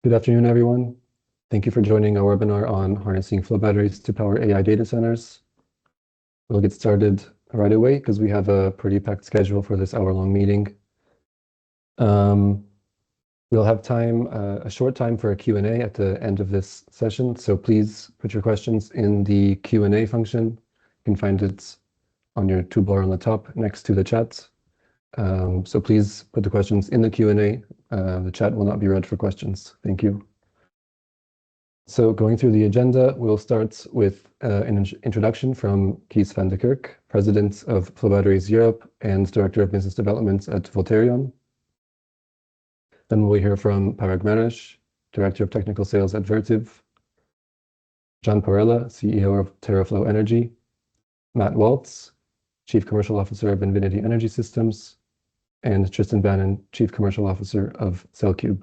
Good afternoon, everyone. Thank you for joining our webinar on harnessing flow batteries to power AI data centers. We'll get started right away because we have a pretty packed schedule for this hour-long meeting. We'll have time, a short time for a Q&A at the end of this session, so please put your questions in the Q&A function. You can find it on your toolbar on the top next to the chat. So please put the questions in the Q&A. The chat will not be read for questions. Thank you. So going through the agenda, we'll start with an introduction from Kees van de Kerk, President of Flow Batteries Europe and Director of Business Development at Volterion. Then we'll hear from Parag Manesh, Director of Technical Sales at Vertiv, John Porella, CEO of TerraFlow Energy, Matt Waltz, Chief Commercial Officer of Invinity Energy Systems, and Tristan Bannon, Chief Commercial Officer of CellCube.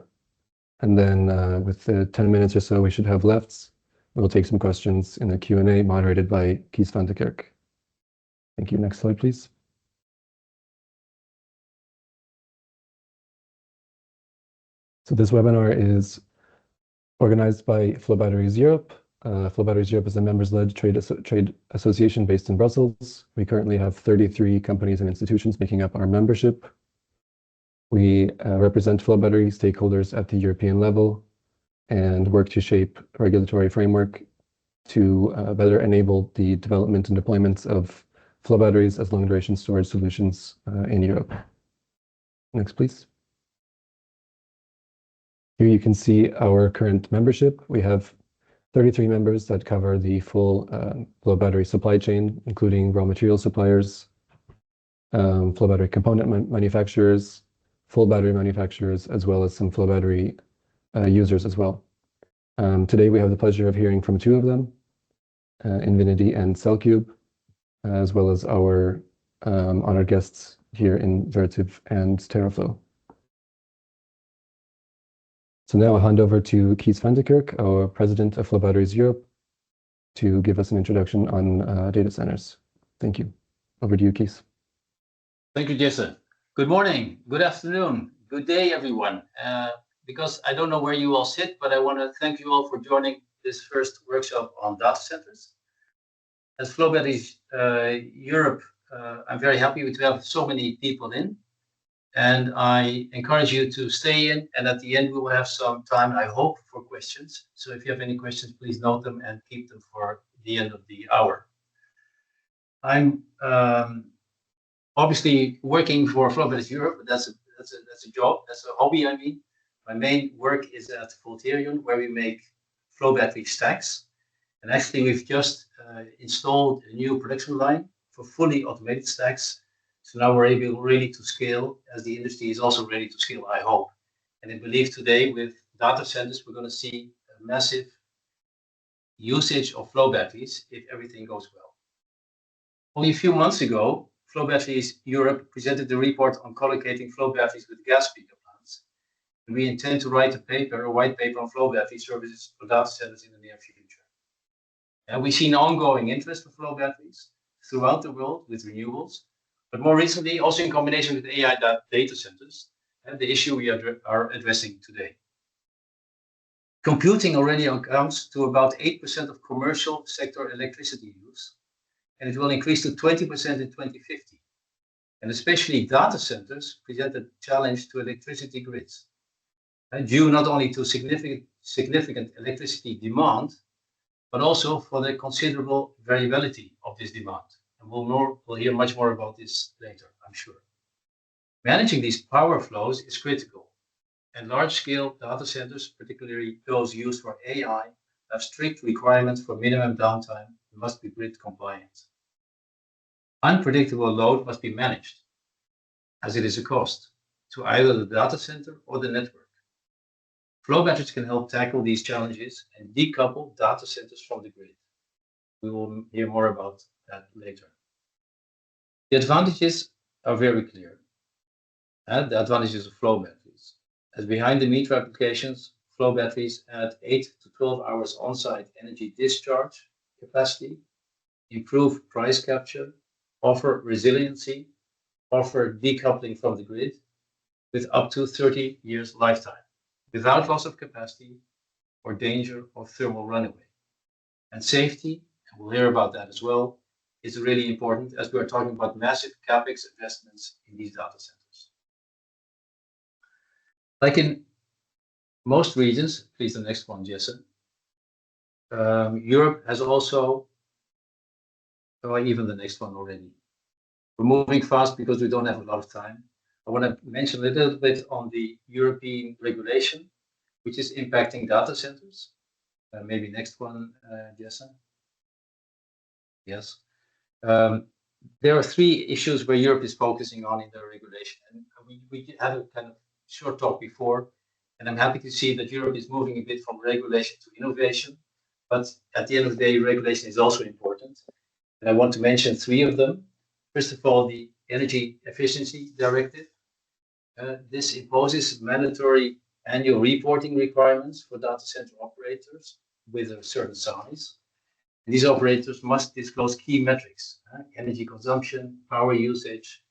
And then with the 10 minutes or so we should have left, we'll take some questions in the Q&A moderated by Kees van de Kerk. Thank you. Next slide, please. So this webinar is organized by Flow Batteries Europe. Flow Batteries Europe is a members-led trade association based in Brussels. We currently have 33 companies and institutions making up our membership. We represent flow battery stakeholders at the European level and work to shape a regulatory framework to better enable the development and deployment of flow batteries as long-duration storage solutions in Europe. Next, please. Here you can see our current membership. We have 33 members that cover the full flow battery supply chain, including raw material suppliers, flow battery component manufacturers, full battery manufacturers, as well as some flow battery users as well. Today we have the pleasure of hearing from two of them, Invinity and CellCube, as well as our honored guests here in Vertiv and TerraFlow. So now I'll hand over to Kees van de Kerk, our President of Flow Batteries Europe, to give us an introduction on data centers. Thank you. Over to you, Kees. Thank you, Jesse. Good morning, good afternoon, good day, everyone. Because I don't know where you all sit, but I want to thank you all for joining this first workshop on data centers. As Flow Batteries Europe, I'm very happy to have so many people in. And I encourage you to stay in, and at the end we will have some time, I hope, for questions. So if you have any questions, please note them and keep them for the end of the hour. I'm obviously working for Flow Batteries Europe, but that's a job, that's a hobby, I mean. My main work is at Volterion, where we make flow battery stacks. And actually we've just installed a new production line for fully automated stacks. So now we're able really to scale, as the industry is also ready to scale, I hope. And I believe today with data centers, we're going to see a massive usage of flow batteries if everything goes well. Only a few months ago, Flow Batteries Europe presented the report on collocating flow batteries with gas peaker plants. And we intend to write a white paper on flow battery services for data centers in the near future. And we've seen ongoing interest for flow batteries throughout the world with renewables. But more recently, also in combination with AI data centers, and the issue we are addressing today. Computing already accounts to about 8% of commercial sector electricity use, and it will increase to 20% in 2050. And especially data centers present a challenge to electricity grids, due not only to significant electricity demand, but also for the considerable variability of this demand. And we'll hear much more about this later, I'm sure. Managing these power flows is critical, and large-scale data centers, particularly those used for AI, have strict requirements for minimum downtime and must be grid compliant. Unpredictable load must be managed, as it is a cost, to either the data center or the network. Flow batteries can help tackle these challenges and decouple data centers from the grid. We will hear more about that later. The advantages are very clear. The advantages of flow batteries. As behind the meter applications, flow batteries add 8 to 12 hours on-site energy discharge capacity, improve price capture, offer resiliency, offer decoupling from the grid with up to 30 years lifetime. without loss of capacity or danger of thermal runaway. And safety, and we'll hear about that as well, is really important as we are talking about massive capex investments in these data centers. Like in most regions, please the next one, Jesse. Europe has also, or even the next one already. We're moving fast because we don't have a lot of time. I want to mention a little bit on the European regulation, which is impacting data centers. Maybe next one, Jesse. Yes. There are three issues where Europe is focusing on in their regulation. And we had a kind of short talk before, and I'm happy to see that Europe is moving a bit from regulation to innovation. But at the end of the day, regulation is also important. And I want to mention three of them. First of all, the Energy Efficiency Directive. This imposes mandatory annual reporting requirements for data center operators with a certain size. These operators must disclose key metrics, energy consumption, power usage,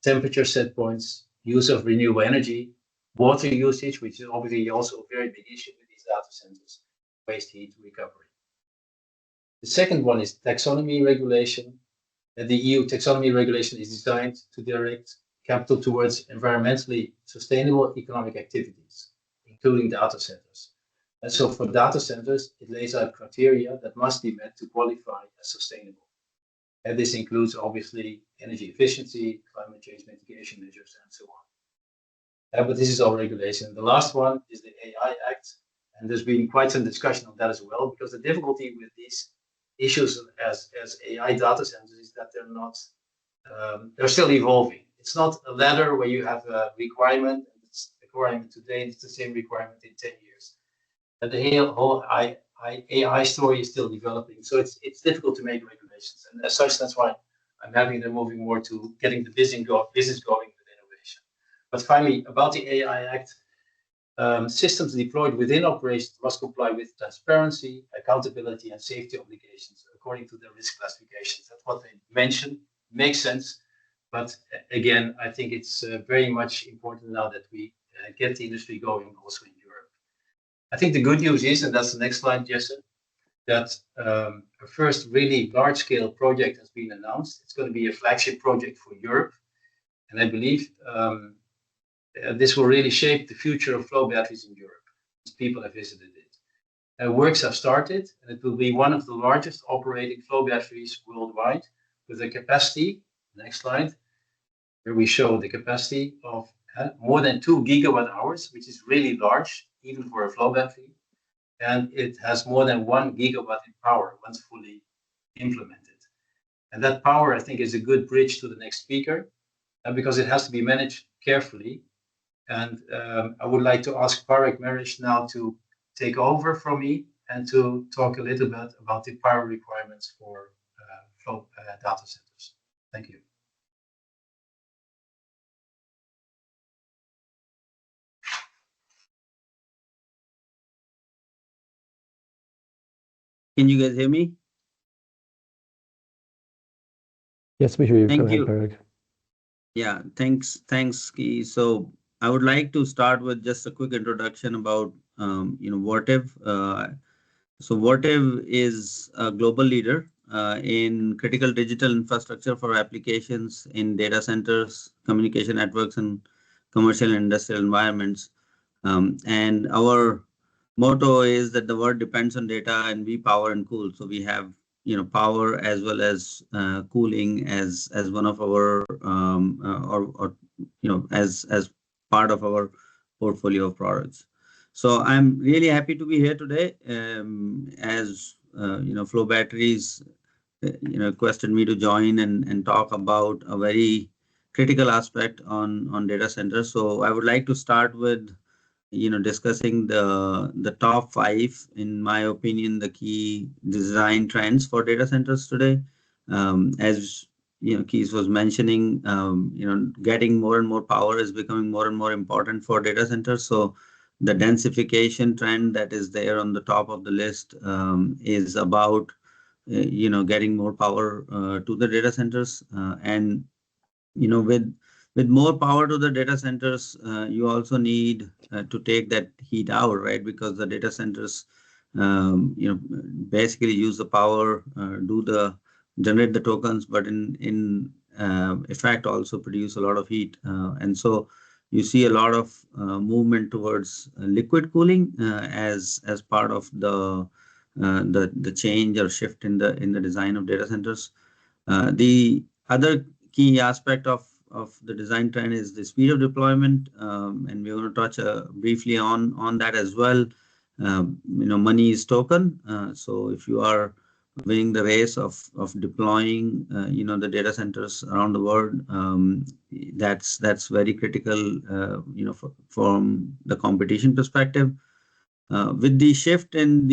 temperature set points, use of renewable energy, water usage, which is obviously also a very big issue with these data centers, waste heat recovery. The second one is taxonomy regulation. The EU taxonomy regulation is designed to direct capital towards environmentally sustainable economic activities, including data centers. And so for data centers, it lays out criteria that must be met to qualify as sustainable. And this includes obviously energy efficiency, climate change mitigation measures, and so on. But this is all regulation. The last one is the AI Act. And there's been quite some discussion on that as well, because the difficulty with these issues as AI data centers is that they're not, they're still evolving. It's not a ladder where you have a requirement, and it's a requirement today, and it's the same requirement in 10 years. And the whole AI story is still developing. So it's difficult to make regulations. And as such, that's why I'm happy they're moving more to getting the business going with innovation. But finally, about the AI Act, systems deployed within operations must comply with transparency, accountability, and safety obligations according to their risk classifications. That's what they mentioned. Makes sense. But again, I think it's very much important now that we get the industry going also in Europe. I think the good news is, and that's the next slide, Jesse, that a first really large-scale project has been announced. It's going to be a flagship project for Europe. And I believe this will really shape the future of flow batteries in Europe. People have visited it. Works have started, and it will be one of the largest operating flow batteries worldwide with a capacity, next slide, where we show the capacity of more than 2 gigawatt hours, which is really large, even for a flow battery. And it has more than 1 gigawatt in power once fully implemented. And that power, I think, is a good bridge to the next speaker, because it has to be managed carefully. And I would like to ask Parag Marish now to take over from me and to talk a little bit about the power requirements for flow data centers. Thank you. Can you guys hear me? Yes, we hear you. Thank Go ahead, you. Parag. Yeah, thanks, Key. So I would like to start with just a quick introduction about Vertiv. So Vertiv is a global leader in critical digital infrastructure for applications in data centers, communication networks, and commercial and industrial environments. And our motto is that the world depends on data, and we power and cool. So we have power as well as cooling as one of our or as part of our portfolio of products. So I'm really happy to be here today. As Flow Batteries requested me to join and talk about a very critical aspect on data centers. So I would like to start with discussing the top 5, in my opinion, the key design trends for data centers today. As Keith was mentioning, getting more and more power is becoming more and more important for data centers. So the densification trend that is there on the top of the list is about getting more power to the data centers, and with with more power to the data centers, you also need to take that heat out, right? Because the data centers, basically use the power, generate the tokens, but in effect also produce a lot of heat. And so you see a lot of movement towards liquid cooling as part of the change or shift in the design of data centers. The other key aspect of the design trend is the speed of deployment, and we're going to touch briefly on that as well. Money is token. So if you are winning the race of deploying, the data centers around the world, that's very critical, from the competition perspective. With the shift in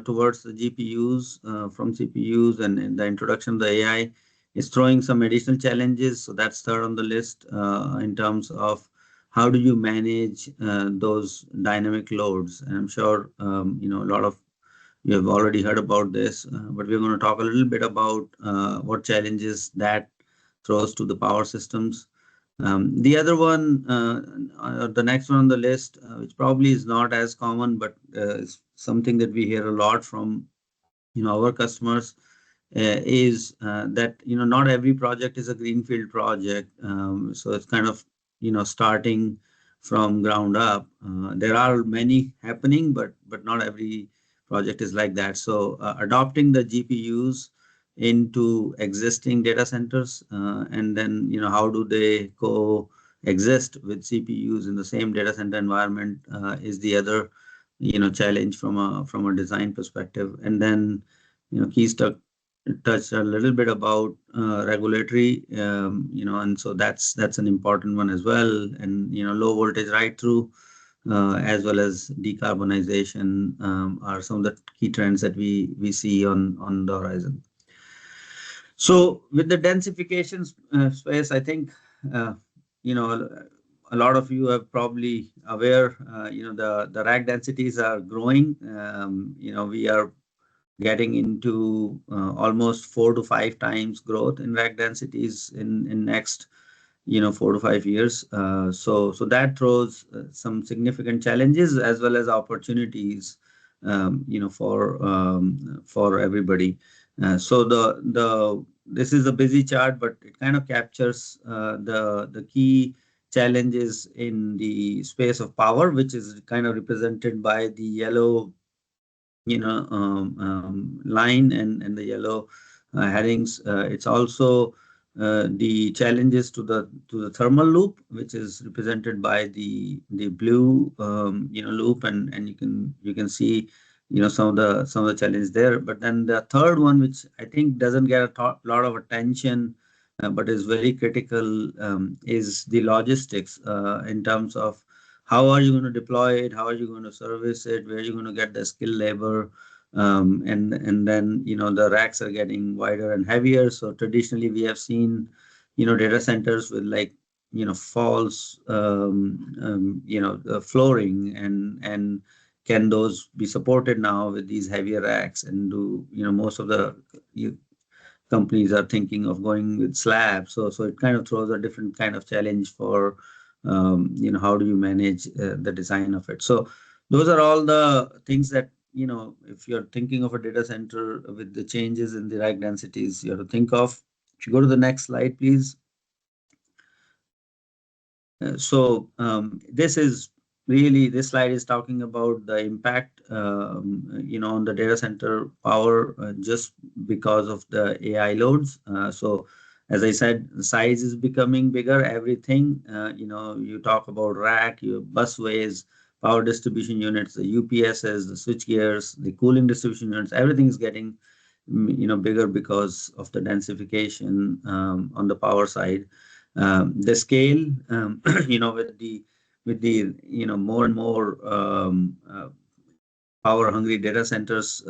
towards the GPUs from CPUs and the introduction of the AI is throwing some additional challenges. So that's third on the list in terms of how do you manage those dynamic loads. And I'm sure a lot of you have already heard about this, but we're going to talk a little bit about what challenges that throws to the power systems. The other one, the next one on the list, which probably is not as common, but is something that we hear a lot from our customers, is that not every project is a greenfield project. So it's kind of starting from ground up. There are many happening, but not every project is like that. So adopting the GPUs into existing data centers, and then how do they coexist with CPUs in the same data center environment, is the other challenge from a design perspective. And then Keith touched a little bit about regulatory, and so that's an important one as well. And low voltage right through, as well as decarbonization, are some of the key trends that we see on the horizon. So with the densification space, I think a lot of you are probably aware. The rack densities are growing. We are getting into almost 4 to 5 times growth in rack densities in next 4 to 5 years. So that throws some significant challenges as well as opportunities, for everybody. So this is a busy chart, but it kind of captures the key challenges in the space of power, which is kind of represented by the yellow line and the yellow headings. It's also the challenges to the thermal loop, which is represented by the blue loop, and you can see some of the challenges there. But then the third one, which I think doesn't get a lot of attention, but is very critical, is the logistics in terms of how are you going to deploy it, how are you going to service it, where are you going to get the skilled labor, and then the racks are getting wider and heavier. So traditionally we have seen data centers with false flooring, and can those be supported now with these heavier racks? And do most of the companies are thinking of going with slabs. So it kind of throws a different kind of challenge for how do you manage the design of it. So those are all the things that if you're thinking of a data center with the changes in the rack densities, you have to think of. If you go to the next slide, please. So this slide is talking about the impact on the data center power, just because of the AI loads. So as I said, the size is becoming bigger. Everything, you talk about rack, your busways, power distribution units, the UPSs, the switch gears, the cooling distribution units, everything is getting bigger because of the densification on the power side. The scale, with the more and more power hungry data centers,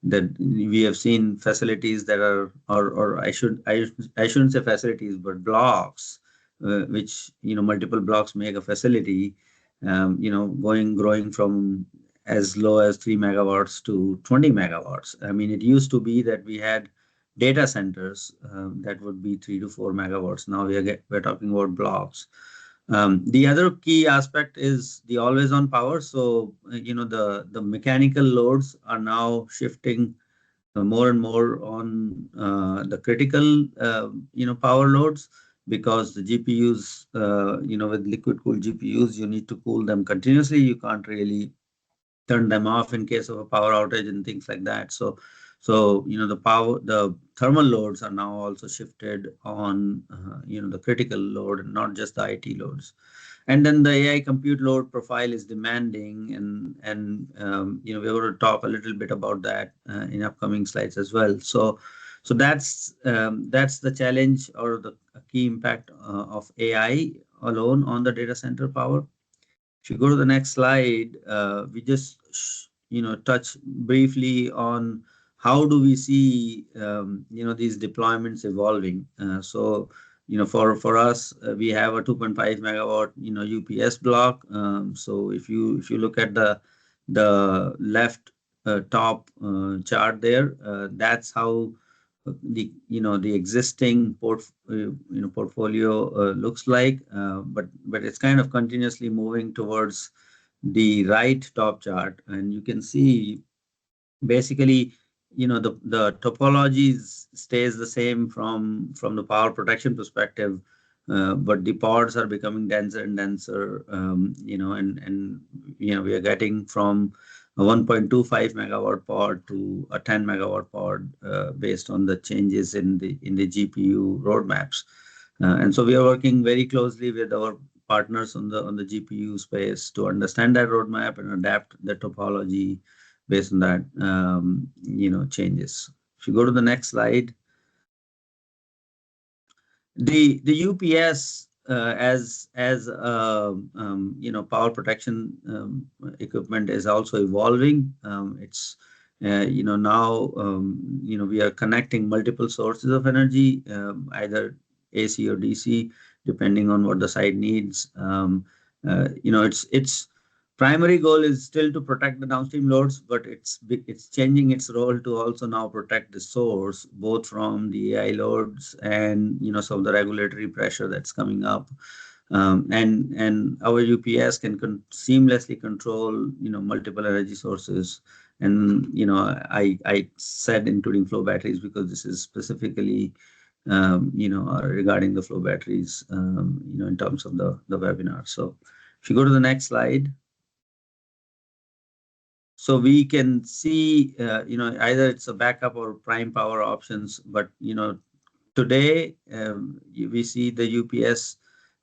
that we have seen facilities that are, or I shouldn't say facilities, but blocks, which multiple blocks make a facility, growing from as low as 3 megawatts to 20 megawatts. I mean, it used to be that we had data centers, that would be 3 to 4 megawatts. Now we're talking about blocks. The other key aspect is the always on power. So, the mechanical loads are now shifting more and more on the critical, power loads, because the GPUs, with liquid cooled GPUs, you need to cool them continuously. You can't really turn them off in case of a power outage and things like that. So the thermal loads are now also shifted on, the critical load and not just the IT loads. And then the AI compute load profile is demanding, and we're going to talk a little bit about that in upcoming slides as well. So that's the challenge or the key impact of AI alone on the data center power. If you go to the next slide, we just touch briefly on how do we see these deployments evolving. For us, we have a 2.5 megawatt UPS block. So if you look at the left top chart there, that's how the existing portfolio looks like, but it's kind of continuously moving towards the right top chart, and you can see basically the topology stays the same from the power protection perspective, but the pods are becoming denser and denser, and we are getting from a 1.25 megawatt pod to a 10 megawatt pod, based on the changes in the GPU roadmaps. And so we are working very closely with our partners on the GPU space to understand that roadmap and adapt the topology based on that, changes. If you go to the next slide, the UPS as power protection equipment is also evolving. It's now we are connecting multiple sources of energy, either AC or DC, depending on what the site needs. Its primary goal is still to protect the downstream loads, but it's changing its role to also now protect the source, both from the AI loads and some of the regulatory pressure that's coming up. And our UPS can seamlessly control multiple energy sources. And I said including flow batteries, because this is specifically regarding the flow batteries, in terms of the webinar. So if you go to the next slide. So we can see, either it's a backup or prime power options, but, today we see the UPS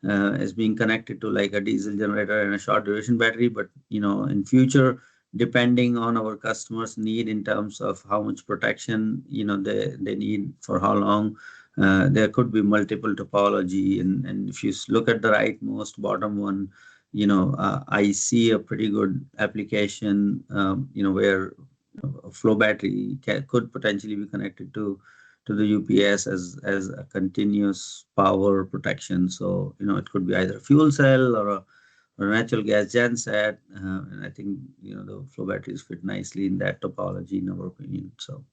as being connected to like a diesel generator and a short duration battery. But, in future, depending on our customers' need in terms of how much protection, they need for how long, there could be multiple topology. And if you look at the rightmost bottom one, I see a pretty good application, where a flow battery could potentially be connected to the UPS as a continuous power protection. So, it could be either a fuel cell or a natural gas genset. And I think, the flow batteries fit nicely in that topology, in our opinion. So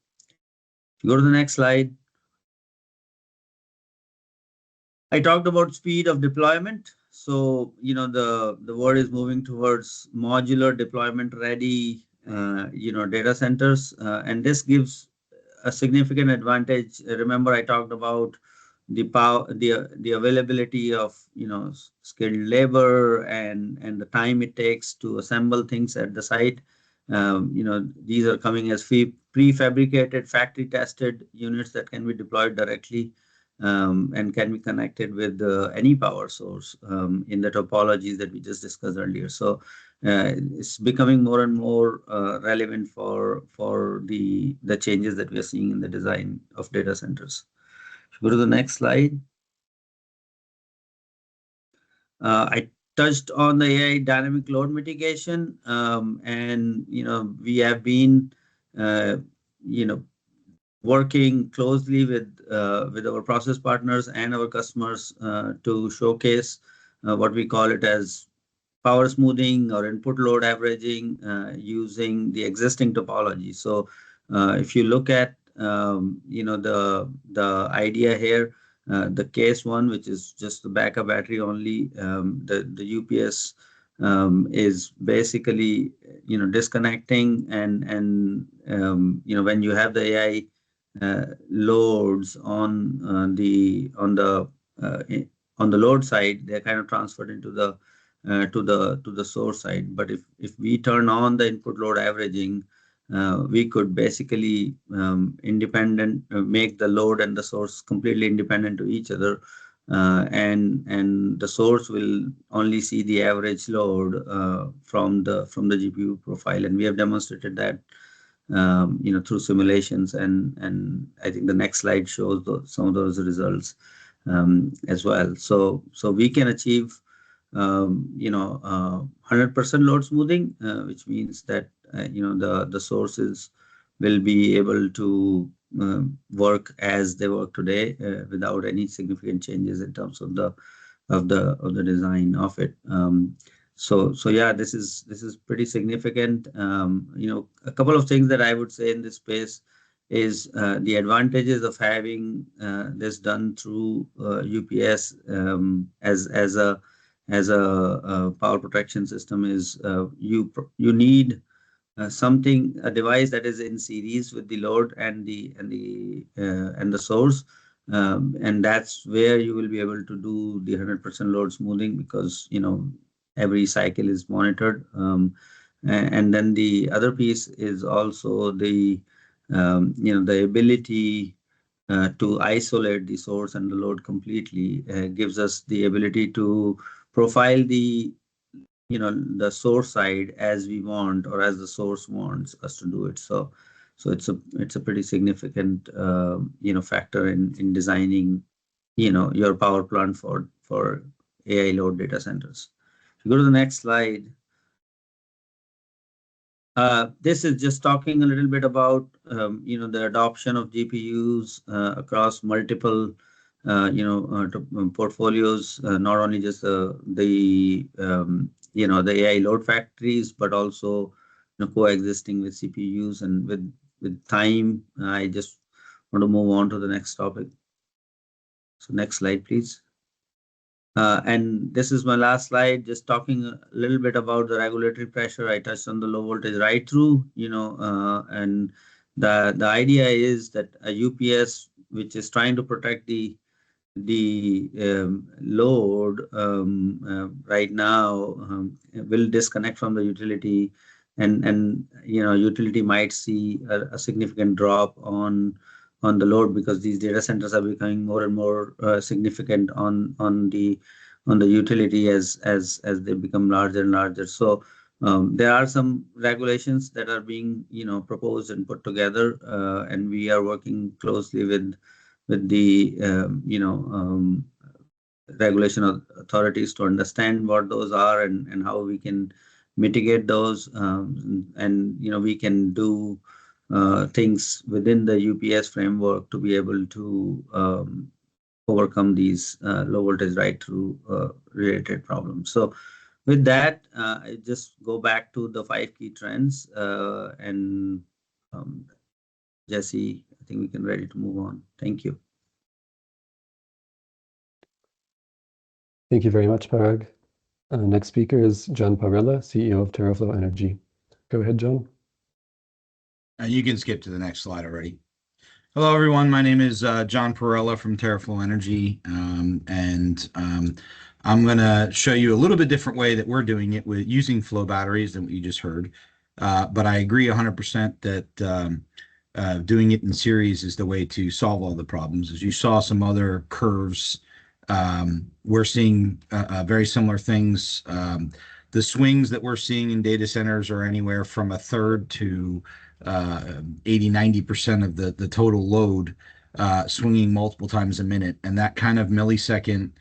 if you go to the next slide. I talked about speed of deployment. So, the world is moving towards modular deployment ready, data centers. And this gives a significant advantage. Remember, I talked about the power, the availability of, skilled labor and the time it takes to assemble things at the site. These are coming as prefabricated, factory tested units that can be deployed directly, and can be connected with any power source, in the topologies that we just discussed earlier. So it's becoming more and more relevant for the changes that we are seeing in the design of data centers. Go to the next slide. I touched on the AI dynamic load mitigation, and we have been working closely with our process partners and our customers to showcase what we call it as power smoothing or input load averaging, using the existing topology. So if you look at the idea here, the case one, which is just the backup battery only, the UPS is basically disconnecting, and when you have the AI loads uh, on the load side, they're kind of transferred into the to the source side. But if we turn on the input load averaging, we could basically independent make the load and the source completely independent to each other, and the source will only see the average load from the GPU profile, and we have demonstrated that through simulations, and I think the next slide shows some of those results as well. So we can achieve 100% load smoothing, which means that the sources will be able to work as they work today without any significant changes in terms of the design of it. So yeah, this is pretty significant. A couple of things that I would say in this space is the advantages of having this done through UPS as a power protection system is you need a device that is in series with the load and the source, and that's where you will be able to do the 100% load smoothing, because every cycle is monitored. And then the other piece is also the the ability to isolate the source and the load completely gives us the ability to profile the source side as we want, or as the source wants us to do it. So it's a pretty significant factor in designing your power plant for AI load data centers. If you go to the next slide, this is just talking a little bit about the adoption of GPUs across multiple portfolios, not only just the AI load factories, but also coexisting with CPUs. And with time, I just want to move on to the next topic. So next slide, please. And this is my last slide, just talking a little bit about the regulatory pressure. I touched on the low voltage right through, and the idea is that a UPS, which is trying to protect the load right now, will disconnect from the utility, and utility might see a significant drop on the load, because these data centers are becoming more and more significant on the utility as they become larger and larger. So there are some regulations that are being proposed and put together, and we are working closely with the regulation authorities to understand what those are and how we can mitigate those, and we can do things within the UPS framework to be able to overcome these low voltage right through related problems. So with that, I just go back to the 5 key trends, and Jesse, I think we can ready to move on. Thank you. Thank you very much, Parag. Next speaker is John Parrella, CEO of TerraFlow Energy. Go ahead, John. You can skip to the next slide already. Hello, everyone. My name is John Parrella from TerraFlow Energy, and I'm going to show you a little bit different way that we're doing it with using flow batteries than what you just heard. But I agree 100% that doing it in series is the way to solve all the problems. As you saw some other curves, we're seeing very similar things. The swings that we're seeing in data centers are anywhere from a third to 80-90% of the total load swinging multiple times a minute. And that kind of millisecond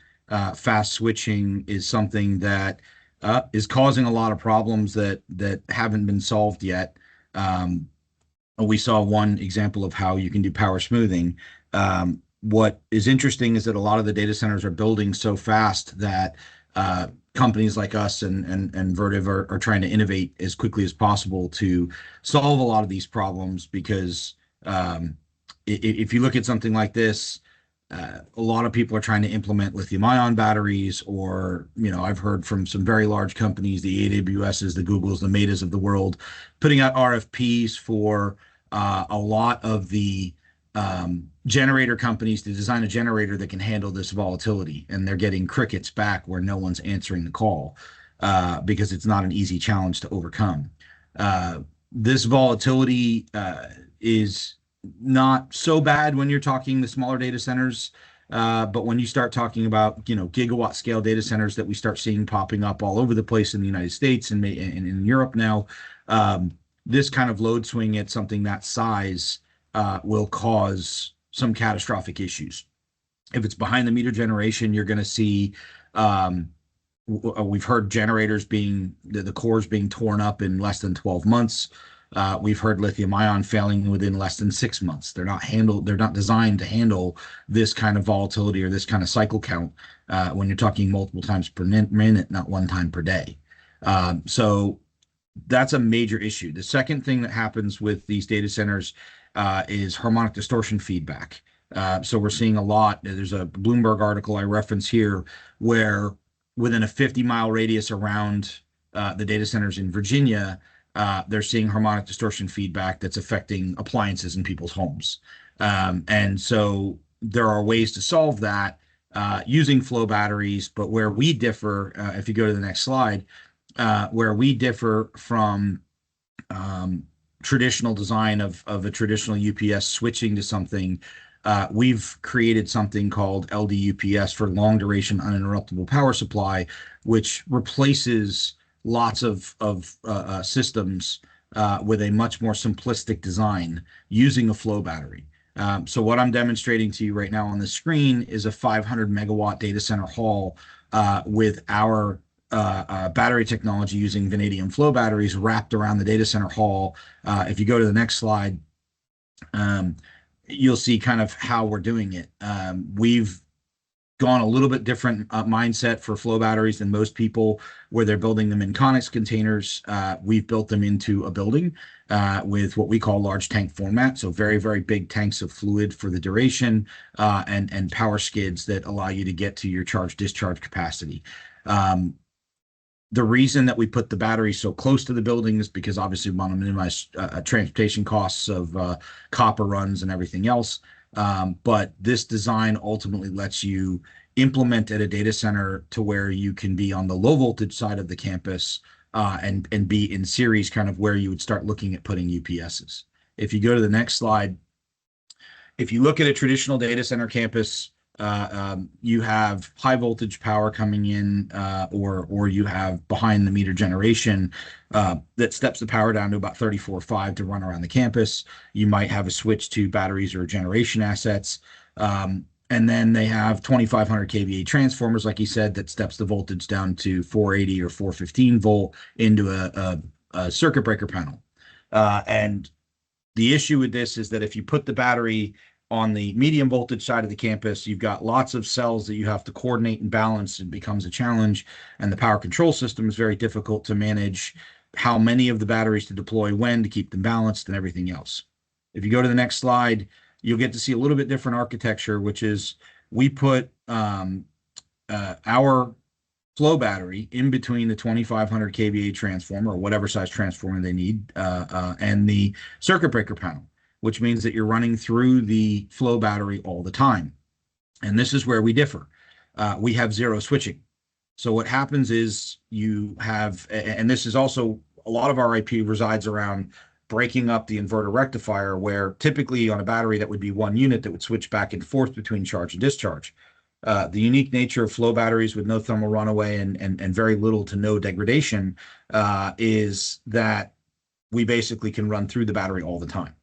fast switching is something that is causing a lot of problems that haven't been solved yet. We saw one example of how you can do power smoothing. What is interesting is that a lot of the data centers are building so fast that companies like us and Vertiv are trying to innovate as quickly as possible to solve a lot of these problems, because if you look at something like this, a lot of people are trying to implement lithium-ion batteries, or, I've heard from some very large companies, the AWSs, the Googles, the Metas of the world, putting out RFPs for a lot of the generator companies to design a generator that can handle this volatility. And they're getting crickets back where no one's answering the call because it's not an easy challenge to overcome. This volatility is not so bad when you're talking the smaller data centers. But when you start talking about, gigawatt scale data centers that we start seeing popping up all over the place in the United States and in Europe now, this kind of load swing at something that size will cause some catastrophic issues. If it's behind the meter generation, you're going to see, we've heard generators the cores being torn up in less than 12 months. We've heard lithium ion failing within less than 6 months. They're not designed to handle this kind of volatility or this kind of cycle count when you're talking multiple times per minute, not one time per day. So that's a major issue. The second thing that happens with these data centers is harmonic distortion feedback. So we're seeing a lot. There's a Bloomberg article I reference here where within a 50-mile radius around the data centers in Virginia, they're seeing harmonic distortion feedback that's affecting appliances in people's homes. And so there are ways to solve that using flow batteries. But where we differ, if you go to the next slide, where we differ from traditional design of a traditional UPS switching to something, we've created something called LDUPS for long duration uninterruptible power supply, which replaces lots of systems with a much more simplistic design using a flow battery. So what I'm demonstrating to you right now on the screen is a 500 megawatt data center hall with our battery technology using vanadium flow batteries wrapped around the data center hall. If you go to the next slide, you'll see kind of how we're doing it. We've gone a little bit different mindset for flow batteries than most people, where they're building them in Conex containers. We've built them into a building with what we call large tank format. So very, very big tanks of fluid for the duration and power skids that allow you to get to your charge discharge capacity. The reason that we put the battery so close to the building is because obviously we want to minimize transportation costs of copper runs and everything else. But this design ultimately lets you implement at a data center to where you can be on the low voltage side of the campus and be in series, kind of where you would start looking at putting UPSs. If you go to the next slide, if you look at a traditional data center campus, you have high voltage power coming in, or you have behind the meter generation that steps the power down to about 34.5 to run around the campus. You might have a switch to batteries or generation assets. And then they have 2,500 kVA transformers, like you said, that steps the voltage down to 480 or 415 volt into a circuit breaker panel. And the issue with this is that if you put the battery on the medium voltage side of the campus, you've got lots of cells that you have to coordinate and balance. It becomes a challenge, and the power control system is very difficult to manage how many of the batteries to deploy when to keep them balanced and everything else. If you go to the next slide, you'll get to see a little bit different architecture, which is we put our flow battery in between the 2,500 kVA transformer, or whatever size transformer they need, and the circuit breaker panel, which means that you're running through the flow battery all the time. And this is where we differ. We have zero switching. So what happens is you have, and this is also, a lot of our IP resides around breaking up the inverter rectifier, where typically on a battery that would be one unit that would switch back and forth between charge and discharge. The unique nature of flow batteries with no thermal runaway and very little to no degradation is that we basically can run through the battery all the time.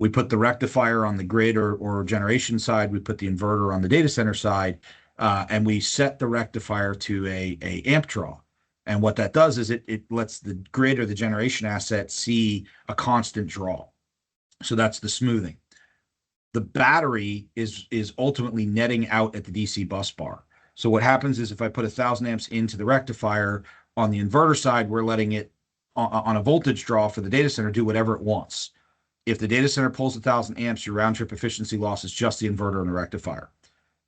We put the rectifier on the grid or generation side. We put the inverter on the data center side, and we set the rectifier to a amp draw. And what that does is it lets the grid or the generation asset see a constant draw. So that's the smoothing. The battery is ultimately netting out at the DC bus bar. So what happens is if I put 1,000 amps into the rectifier, on the inverter side, we're letting it on a voltage draw for the data center do whatever it wants. If the data center pulls 1,000 amps, your round trip efficiency loss is just the inverter and the rectifier.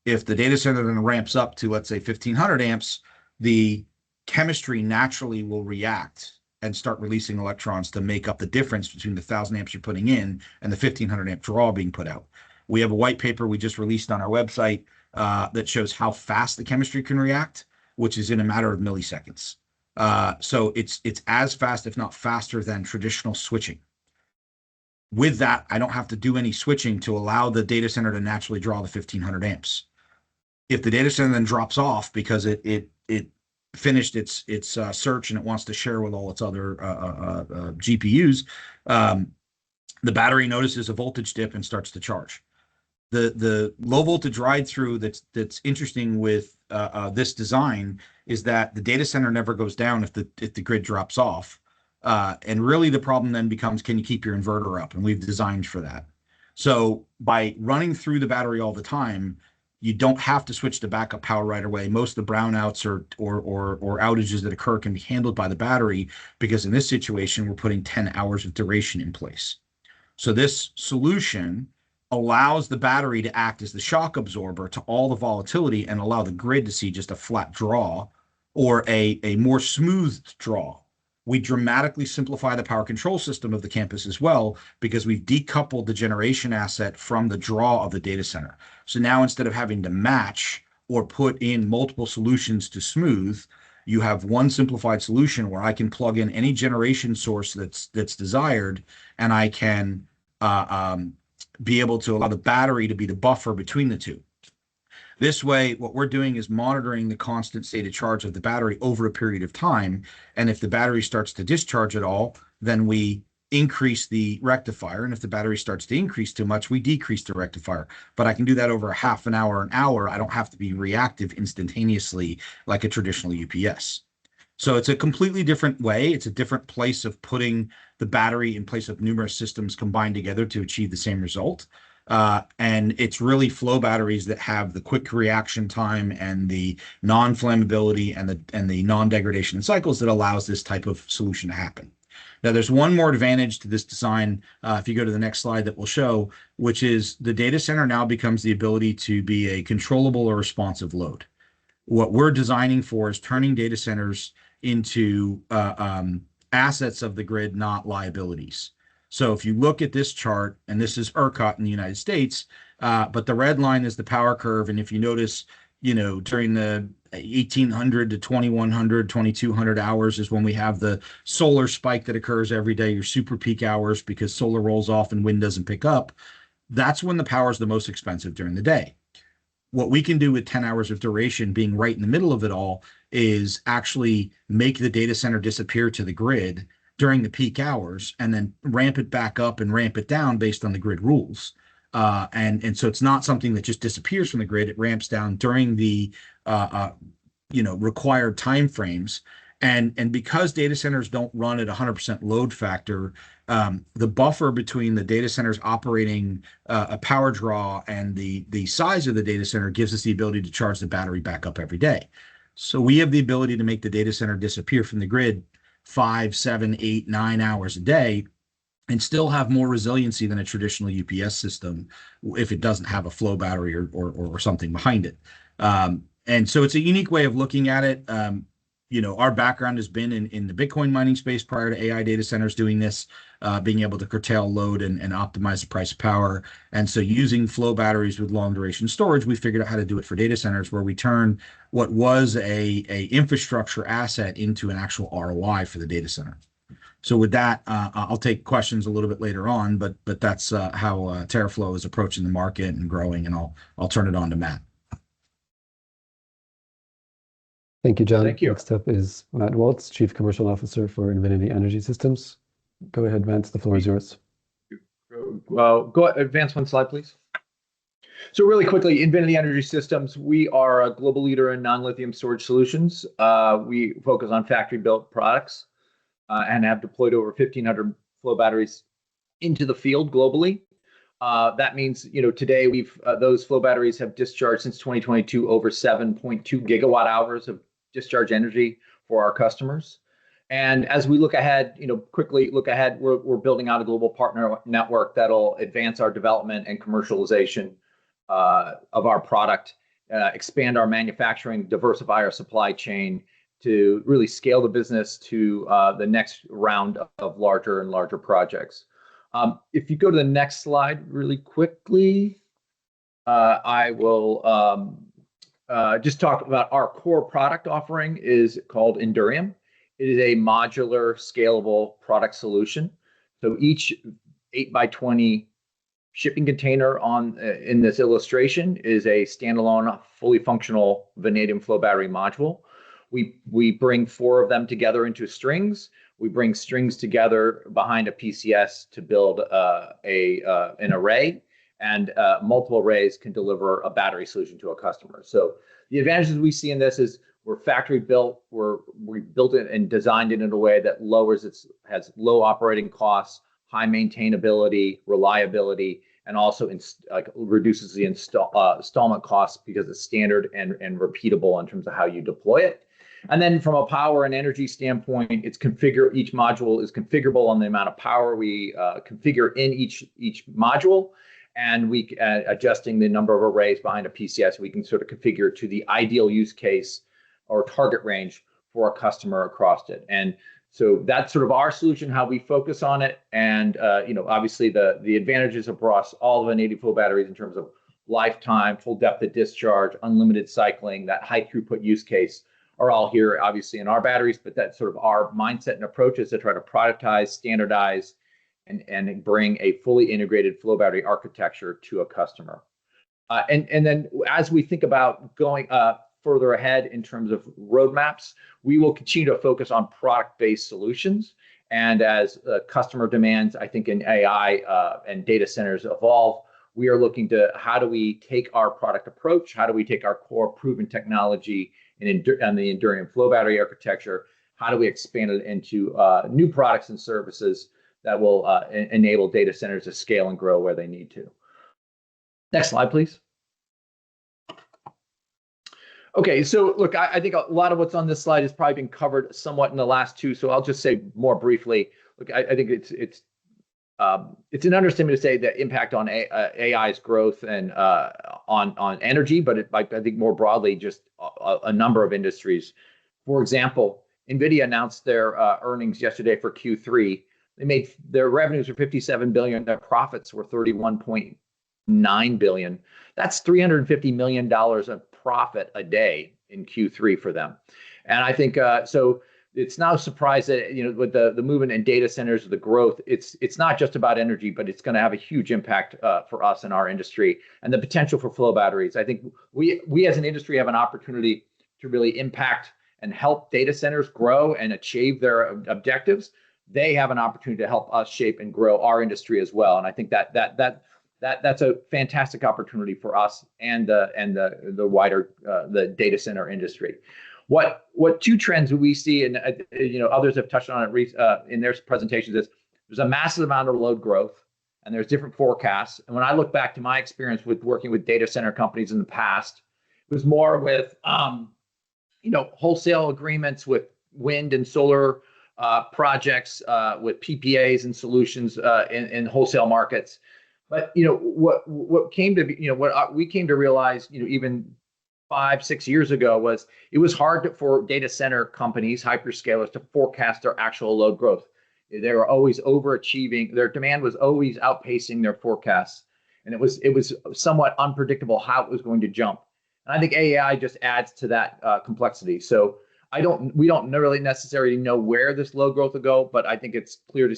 If the data center then ramps up to, let's say, 1,500 amps, the chemistry naturally will react and start releasing electrons to make up the difference between the 1,000 amps you're putting in and the 1,500 amp draw being put out. We have a white paper we just released on our website that shows how fast the chemistry can react, which is in a matter of milliseconds. So it's as fast, if not faster, than traditional switching. With that, I don't have to do any switching to allow the data center to naturally draw the 1,500 amps. If the data center then drops off because it finished its search and it wants to share with all its other GPUs, the battery notices a voltage dip and starts to charge. The low voltage ride through that's interesting with this design is that the data center never goes down if the grid drops off. And really the problem then becomes, can you keep your inverter up? And we've designed for that. So by running through the battery all the time, you don't have to switch to backup power right away. Most of the brownouts or outages that occur can be handled by the battery, because in this situation, we're putting 10 hours of duration in place. So this solution allows the battery to act as the shock absorber to all the volatility and allow the grid to see just a flat draw or a more smooth draw. We dramatically simplify the power control system of the campus as well, because we've decoupled the generation asset from the draw of the data center. So now instead of having to match or put in multiple solutions to smooth, you have one simplified solution where I can plug in any generation source that's desired, and I can be able to allow the battery to be the buffer between the two. This way, what we're doing is monitoring the constant state of charge of the battery over a period of time. And if the battery starts to discharge at all, then we increase the rectifier. And if the battery starts to increase too much, we decrease the rectifier. But I can do that over a half an hour. I don't have to be reactive instantaneously like a traditional UPS. So it's a completely different way. It's a different place of putting the battery in place of numerous systems combined together to achieve the same result. And it's really flow batteries that have the quick reaction time and the non-flammability and the non-degradation in cycles that allows this type of solution to happen. Now, there's one more advantage to this design, if you go to the next slide that we'll show, which is the data center now becomes the ability to be a controllable or responsive load. What we're designing for is turning data centers into assets of the grid, not liabilities. So if you look at this chart, and this is ERCOT in the United States, but the red line is the power curve. And if you notice, during the 1800 to 2100, 2200 hours is when we have the solar spike that occurs every day, your super peak hours, because solar rolls off and wind doesn't pick up. That's when the power is the most expensive during the day. What we can do with 10 hours of duration being right in the middle of it all is actually make the data center disappear to the grid during the peak hours and then ramp it back up and ramp it down based on the grid rules. And so it's not something that just disappears from the grid. It ramps down during the required timeframes. And because data centers don't run at 100% load factor, the buffer between the data centers operating a power draw and the size of the data center gives us the ability to charge the battery back up every day. So we have the ability to make the data center disappear from the grid 5, 7, 8, 9 hours a day and still have more resiliency than a traditional UPS system if it doesn't have a flow battery or something behind it. And so it's a unique way of looking at it. Our background has been in the Bitcoin mining space prior to AI data centers doing this, being able to curtail load and optimize the price of power. And so using flow batteries with long duration storage, we figured out how to do it for data centers, where we turn what was a infrastructure asset into an actual ROI for the data center. So with that, I'll take questions a little bit later on, but that's how TerraFlow is approaching the market and growing, and I'll turn it on to Matt. Thank you, John. Thank you. Next up is Matt Waltz, Chief Commercial Officer for Infinity Energy Systems. Go ahead, Matt. The floor is yours. Go advance one slide, please. So really quickly, Infinity Energy Systems, we are a global leader in non-lithium storage solutions. We focus on factory-built products and have deployed over 1,500 flow batteries into the field globally. That means, today those flow batteries have discharged since 2022 over 7.2 gigawatt hours of discharge energy for our customers. And as we look ahead, quickly look ahead, we're building out a global partner network that'll advance our development and commercialization of our product, expand our manufacturing, diversify our supply chain to really scale the business to the next round of larger and larger projects. If you go to the next slide really quickly, I will just talk about our core product offering is called Endurium. It is a modular, scalable product solution. So each 8x20 shipping container in this illustration is a standalone, fully functional vanadium flow battery module. We bring 4 of them together into strings. We bring strings together behind a PCS to build an array, and multiple arrays can deliver a battery solution to a customer. So the advantages we see in this is we're factory built. We built it and designed it in a way that has low operating costs, high maintainability, reliability, and also reduces the installment costs because it's standard and repeatable in terms of how you deploy it. And then from a power and energy standpoint, each module is configurable on the amount of power we configure in each module. And we adjusting the number of arrays behind a PCS, we can sort of configure to the ideal use case or target range for a customer across it. And so that's sort of our solution, how we focus on it. And obviously the advantages across all the vanadium flow batteries in terms of lifetime, full depth of discharge, unlimited cycling, that high throughput use case are all here, obviously, in our batteries. But that's sort of our mindset and approach is to try to productize, standardize, and bring a fully integrated flow battery architecture to a customer. And then as we think about going further ahead in terms of roadmaps, we will continue to focus on product-based solutions. And as customer demands, I think in AI and data centers evolve, we are looking to how do we take our product approach, how do we take our core proven technology and the Endurium flow battery architecture, how do we expand it into new products and services that will enable data centers to scale and grow where they need to. Next slide, please. Okay, so look, I think a lot of what's on this slide has probably been covered somewhat in the last 2, so I'll just say more briefly. Look, I think it's an understatement to say the impact on AI's growth and on energy, but I think more broadly, just a number of industries. For example, NVIDIA announced their earnings yesterday for Q3. Their revenues were $57 billion. Their profits were $31.9 billion. That's $350 million of profit a day in Q3 for them. And I think so. It's no surprise that with the movement in data centers, the growth, it's not just about energy, but it's going to have a huge impact for us in our industry and the potential for flow batteries. I think we as an industry have an opportunity to really impact and help data centers grow and achieve their objectives. They have an opportunity to help us shape and grow our industry as well. And I think that's a fantastic opportunity for us and the wider the data center industry. What 2 trends we see, and others have touched on it in their presentations, is there's a massive amount of load growth, and there's different forecasts. And when I look back to my experience with working with data center companies in the past, it was more with wholesale agreements with wind and solar projects, with PPAs and solutions in wholesale markets. But what we came to realize, even 5-6 years ago, was it was hard for data center companies, hyperscalers, to forecast their actual load growth. They were always overachieving. Their demand was always outpacing their forecasts, and it was somewhat unpredictable how it was going to jump. And I think AI just adds to that complexity. So we don't really necessarily know where this load growth will go, but I think it's clear to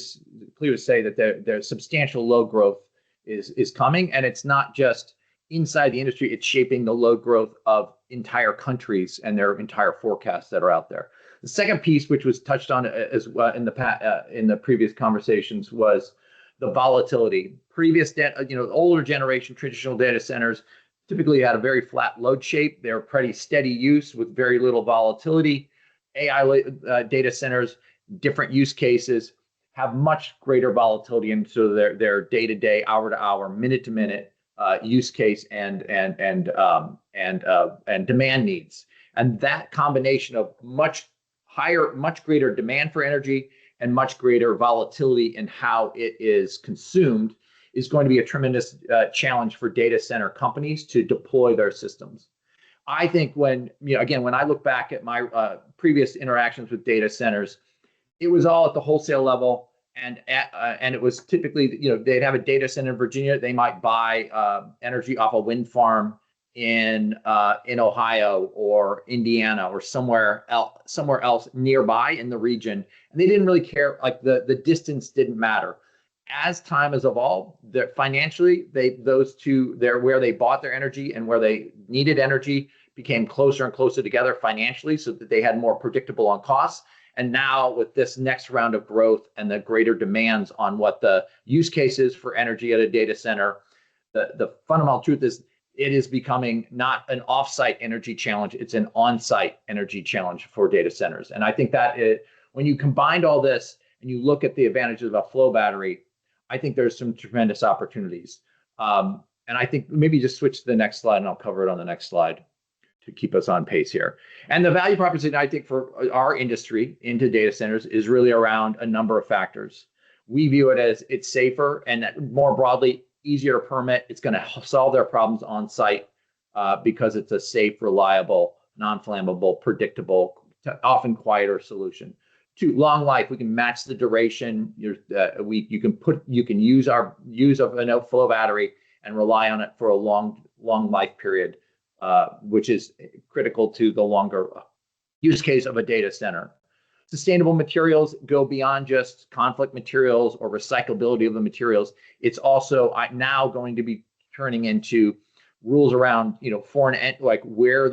say that there's substantial load growth is coming, and it's not just inside the industry, it's shaping the load growth of entire countries and their entire forecasts that are out there. The second piece, which was touched on as well in the previous conversations, was the volatility. Older generation traditional data centers typically had a very flat load shape. They're pretty steady use with very little volatility. AI data centers, different use cases, have much greater volatility into their day-to-day, hour-to-hour, minute-to-minute use case and demand needs. And that combination of much much greater demand for energy and much greater volatility in how it is consumed is going to be a tremendous challenge for data center companies to deploy their systems. I think when I look back at my previous interactions with data centers, it was all at the wholesale level, and it was typically, they'd have a data center in Virginia. They might buy energy off a wind farm in Ohio or Indiana or somewhere else nearby in the region, and they didn't really care. Like the distance didn't matter. As time has evolved, financially, where they bought their energy and where they needed energy became closer and closer together financially, so that they had more predictable on costs. And now with this next round of growth and the greater demands on what the use case is for energy at a data center, the fundamental truth is it is becoming not an off-site energy challenge, it's an on-site energy challenge for data centers. And I think that when you combine all this and you look at the advantages of a flow battery, I think there's some tremendous opportunities. And I think maybe just switch to the next slide and I'll cover it on the next slide to keep us on pace here. And the value proposition, I think, for our industry into data centers is really around a number of factors. We view it as it's safer and more broadly, easier to permit. It's going to solve their problems on site because it's a safe, reliable, non-flammable, predictable, often quieter solution. 2, long life. We can match the duration. You can use a flow battery and rely on it for a long life period, which is critical to the longer use case of a data center. Sustainable materials go beyond just conflict materials or recyclability of the materials. It's also now going to be turning into rules around foreign, like where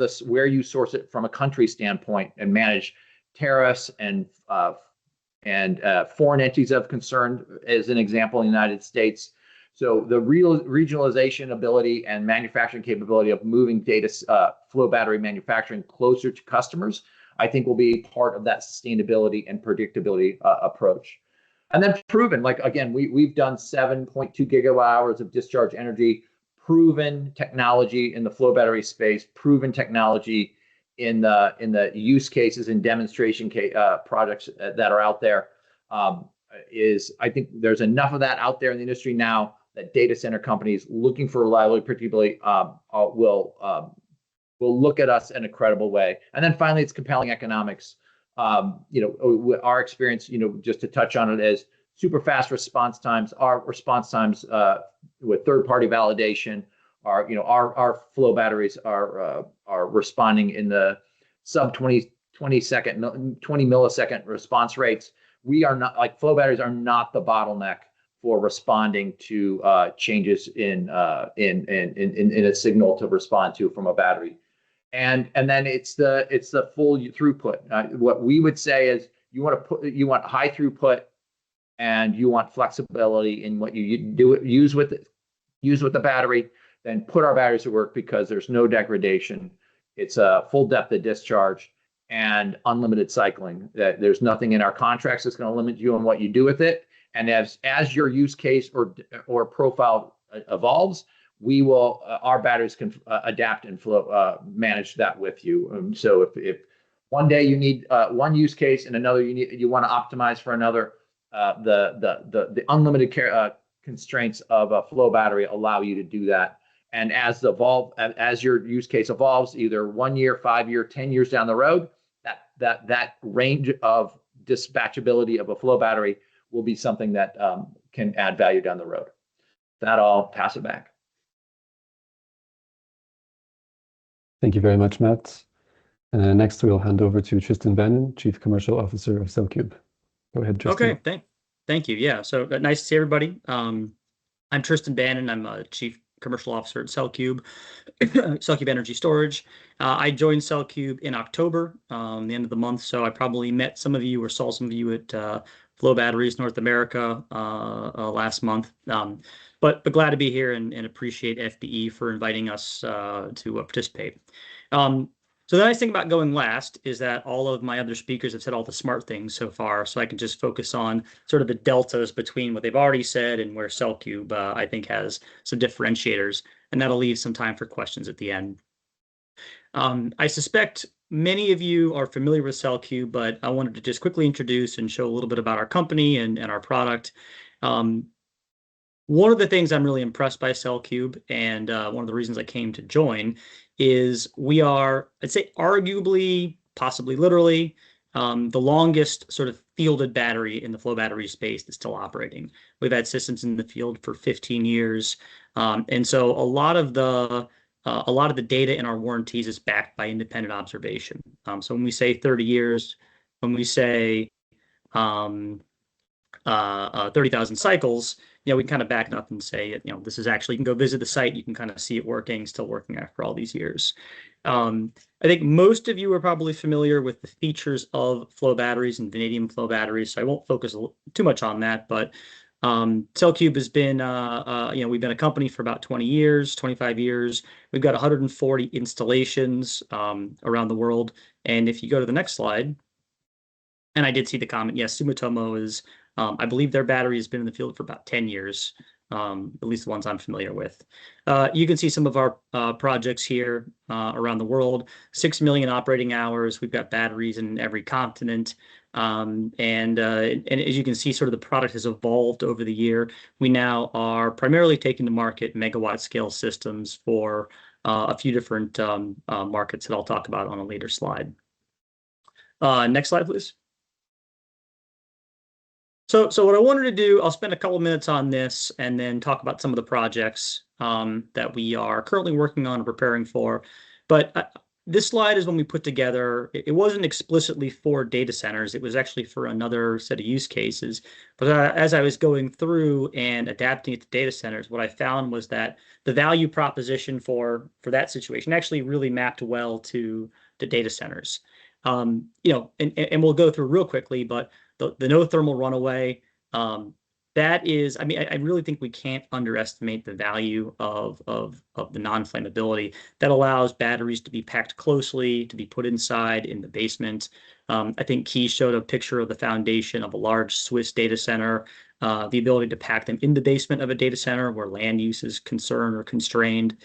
you source it from a country standpoint, and manage tariffs and foreign entities of concern, as an example, in the United States. So the real regionalization ability and manufacturing capability of moving flow battery manufacturing closer to customers, I think, will be part of that sustainability and predictability approach. And then proven, like, again, we've done 7.2 gigawatt hours of discharge energy, proven technology in the flow battery space, proven technology in the use cases and demonstration projects that are out there. I think there's enough of that out there in the industry now that data center companies looking for reliability, particularly, will look at us in a credible way. And then finally, it's compelling economics. Our experience, just to touch on it, is super fast response times. Our response times with third-party validation our flow batteries are responding in the sub 20 millisecond response rates. We are not, like, flow batteries are not the bottleneck for responding to changes in a signal to respond to from a battery. And then it's the full throughput. What we would say is you want high throughput, and you want flexibility in what you use with the battery. Then put our batteries to work, because there's no degradation. It's a full depth of discharge and unlimited cycling. There's nothing in our contracts that's going to limit you on what you do with it. And as your use case or profile evolves, our batteries can adapt and manage that with you. So if one day you need one use case and another you want to optimize for another, the unlimited constraints of a flow battery allow you to do that. And as your use case evolves, either 1 year, 5 year, 10 years down the road, that range of dispatchability of a flow battery will be something that can add value down the road. That, I'll pass it back. Thank you very much, Matt. Next, we'll hand over to Tristan Bannon, Chief Commercial Officer of CellCube. Go ahead, Tristan. Okay, thank you. Yeah, so nice to see everybody. I'm Tristan Bannon. I'm a Chief Commercial Officer at CellCube, CellCube Energy Storage. I joined CellCube in October, the end of the month, so I probably met some of you or saw some of you at Flow Batteries North America last month. But glad to be here and appreciate FBE for inviting us to participate. So the nice thing about going last is that all of my other speakers have said all the smart things so far, so I can just focus on sort of the deltas between what they've already said and where CellCube, I think, has some differentiators, and that'll leave some time for questions at the end. I suspect many of you are familiar with CellCube, but I wanted to just quickly introduce and show a little bit about our company and our product. One of the things I'm really impressed by CellCube, and one of the reasons I came to join, is we are, I'd say, arguably, possibly literally, the longest sort of fielded battery in the flow battery space that's still operating. We've had systems in the field for 15 years, and so a lot of the data in our warranties is backed by independent observation. So when we say 30 years, when we say 30,000 cycles, we can kind of back it up and say, this is actually, you can go visit the site, you can kind of see it working, still working after all these years. I think most of you are probably familiar with the features of flow batteries and vanadium flow batteries, so I won't focus too much on that, but CellCube has been, we've been a company for about 20 years, 25 years. We've got 140 installations around the world. And if you go to the next slide, and I did see the comment, yes, Sumitomo is, I believe their battery has been in the field for about 10 years, at least the ones I'm familiar with. You can see some of our projects here around the world, 6 million operating hours. We've got batteries in every continent. And as you can see, sort of the product has evolved over the year. We now are primarily taking to market megawatt scale systems for a few different markets that I'll talk about on a later slide. Next slide, please. So what I wanted to do, I'll spend a couple minutes on this and then talk about some of the projects that we are currently working on and preparing for. But this slide is one we put together. It wasn't explicitly for data centers. It was actually for another set of use cases. But as I was going through and adapting it to data centers, what I found was that the value proposition for that situation actually really mapped well to data centers. And we'll go through real quickly, but the no thermal runaway, that is, I mean, I really think we can't underestimate the value of the non-flammability that allows batteries to be packed closely, to be put inside in the basement. I think Keith showed a picture of the foundation of a large Swiss data center, the ability to pack them in the basement of a data center where land use is concerned or constrained.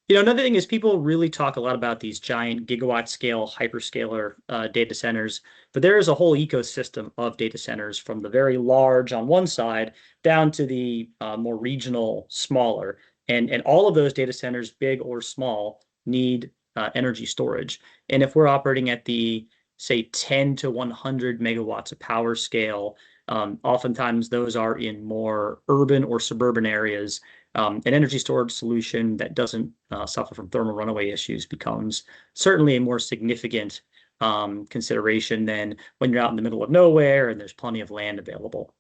Another thing is people really talk a lot about these giant gigawatt scale hyperscaler data centers, but there is a whole ecosystem of data centers from the very large on one side down to the more regional, smaller. And all of those data centers, big or small, need energy storage. And if we're operating at the, say, 10 to 100 megawatts of power scale, oftentimes those are in more urban or suburban areas. An energy storage solution that doesn't suffer from thermal runaway issues becomes certainly a more significant consideration than when you're out in the middle of nowhere and there's plenty of land available.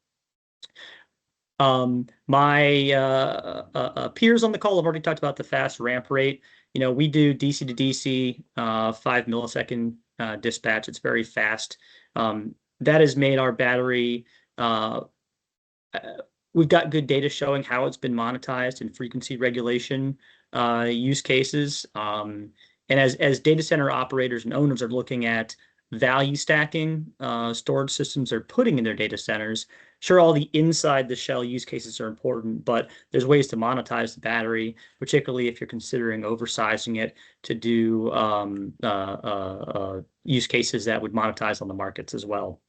My peers on the call have already talked about the fast ramp rate. We do DC to DC, 5 millisecond dispatch. It's very fast. That has made our battery we've got good data showing how it's been monetized in frequency regulation use cases. And as data center operators and owners are looking at value stacking storage systems they're putting in their data centers, sure, all the inside the shell use cases are important, but there's ways to monetize the battery, particularly if you're considering oversizing it to do use cases that would monetize on the markets as well.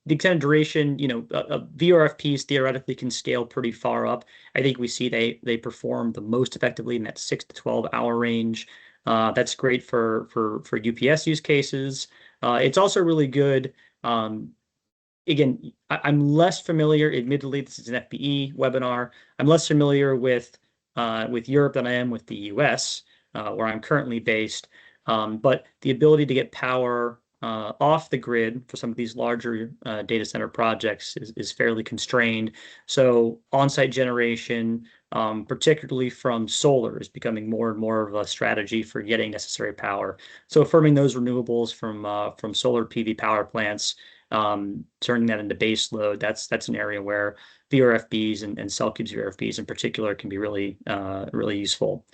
The extended duration, VRFPs theoretically can scale pretty far up. I think we see they perform the most effectively in that 6 to 12 hour range. That's great for UPS use cases. It's also really good. Again, I'm less familiar, admittedly, this is an FBE webinar. I'm less familiar with Europe than I am with the US, where I'm currently based. But the ability to get power off the grid for some of these larger data center projects is fairly constrained. So on-site generation, particularly from solar, is becoming more and more of a strategy for getting necessary power. So affirming those renewables from solar PV power plants, turning that into base load, that's an area where VRFBs and CellCube's VRFBs in particular can be really useful.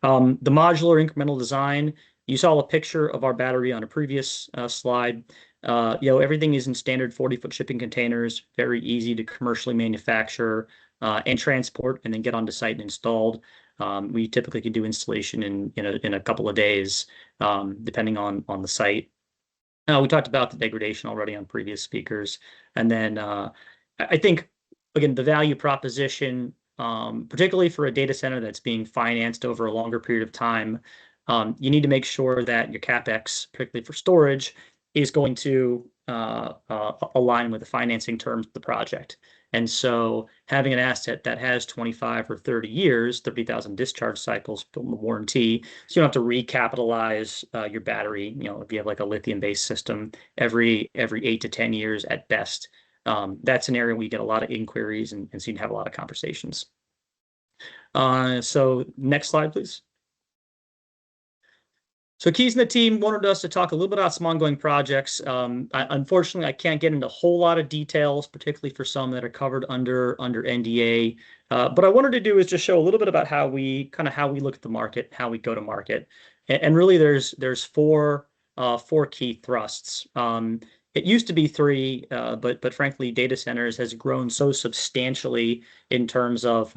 The modular incremental design. You saw a picture of our battery on a previous slide. Everything is in standard 40-foot shipping containers, very easy to commercially manufacture and transport and then get onto site and installed. We typically can do installation in a couple of days, depending on the site. We talked about the degradation already on previous speakers. And then I think, again, the value proposition, particularly for a data center that's being financed over a longer period of time, you need to make sure that your CapEx, particularly for storage, is going to align with the financing terms of the project. And so having an asset that has 25 or 30 years, 30,000 discharge cycles, warranty, so you don't have to recapitalize your battery. If you have like a lithium-based system, every 8 to 10 years at best. That's an area where you get a lot of inquiries, and so you can have a lot of conversations. So next slide, please. So Keys and the team wanted us to talk a little bit about some ongoing projects. Unfortunately, I can't get into a whole lot of details, particularly for some that are covered under NDA. But I wanted to do is just show a little bit about how we look at the market, how we go to market, and really there's four key thrusts. It used to be three, but frankly, data centers has grown so substantially in terms of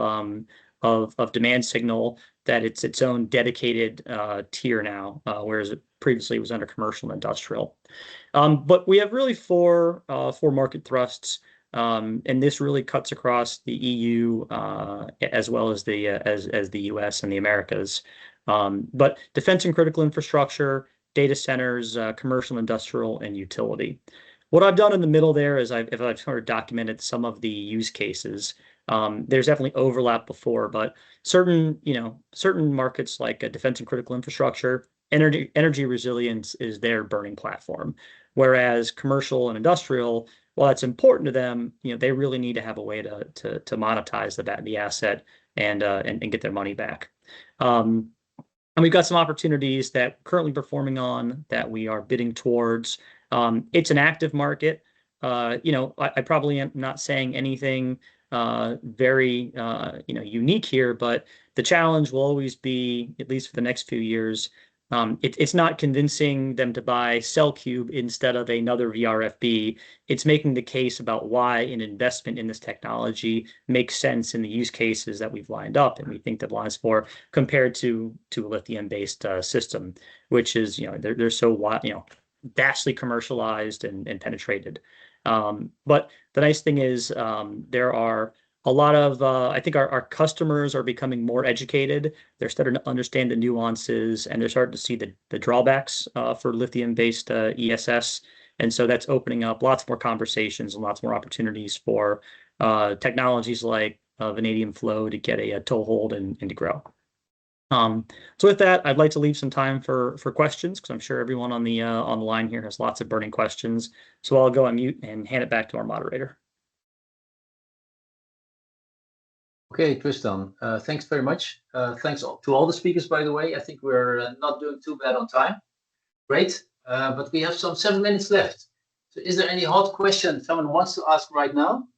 demand signal that it's its own dedicated tier now, whereas it previously was under commercial and industrial. But we have really four market thrusts, and this really cuts across the EU as well as the US and the Americas. But defense and critical infrastructure, data centers, commercial, industrial, and utility. What I've done in the middle there is I've sort of documented some of the use cases. There's definitely overlap before, but certain markets like defense and critical infrastructure, energy resilience is their burning platform. Whereas commercial and industrial, while that's important to them, they really need to have a way to monetize the asset and get their money back. And we've got some opportunities that we're currently performing on that we are bidding towards. It's an active market. I probably am not saying anything very unique here, but the challenge will always be, at least for the next few years, it's not convincing them to buy CellCube instead of another VRFB. It's making the case about why an investment in this technology makes sense in the use cases that we've lined up, and we think that lines for compared to a lithium-based system, which is they're so vastly commercialized and penetrated. But the nice thing is there are a lot of, I think our customers are becoming more educated. They're starting to understand the nuances, and they're starting to see the drawbacks for lithium-based ESS. And so that's opening up lots more conversations and lots more opportunities for technologies like vanadium flow to get a toehold and to grow. So with that, I'd like to leave some time for questions, because I'm sure everyone on the line here has lots of burning questions. So I'll go on mute and hand it back to our moderator. Okay, Tristan, thanks very much. Thanks to all the speakers, by the way. I think we're not doing too bad on time. Great, but we have some 7 minutes left. So is there any hot question someone wants to ask right now?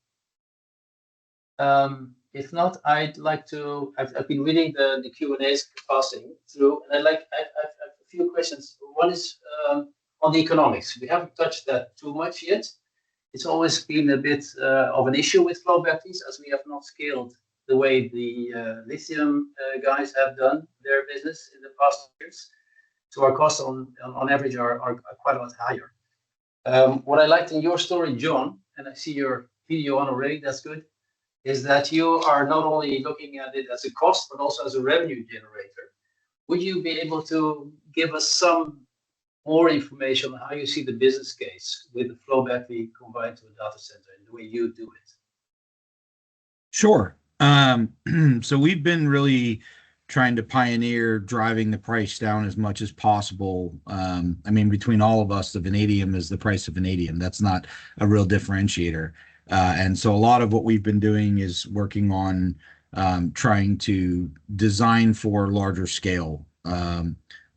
If not, I'd like to. I've been reading the Q&As passing through, and I have a few questions. One is on the economics. We haven't touched that too much yet. It's always been a bit of an issue with flow batteries, as we have not scaled the way the lithium guys have done their business in the past years. So our costs on average are quite a lot higher. What I liked in your story, John, and I see your video on already, that's good, is that you are not only looking at it as a cost, but also as a revenue generator. Would you be able to give us some more information on how you see the business case with the flow battery combined to a data center and the way you do it? Sure. So we've been really trying to pioneer driving the price down as much as possible. I mean, between all of us, the vanadium is the price of vanadium. That's not a real differentiator. And so a lot of what we've been doing is working on trying to design for larger scale.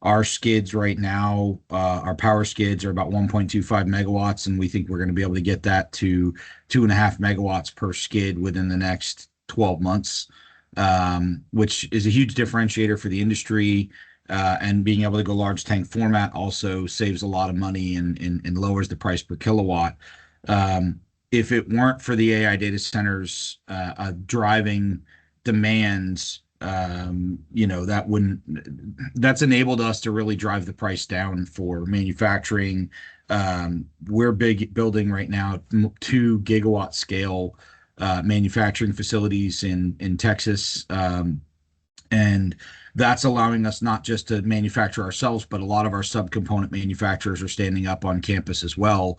Our skids right now, our power skids are about 1.25 megawatts, and we think we're going to be able to get that to 2.5 megawatts per skid within the next 12 months, which is a huge differentiator for the industry. And being able to go large tank format also saves a lot of money and lowers the price per kilowatt. If it weren't for the AI data centers driving demands you know, that's enabled us to really drive the price down for manufacturing. We're building right now 2 gigawatt scale manufacturing facilities in Texas. And that's allowing us not just to manufacture ourselves, but a lot of our subcomponent manufacturers are standing up on campus as well,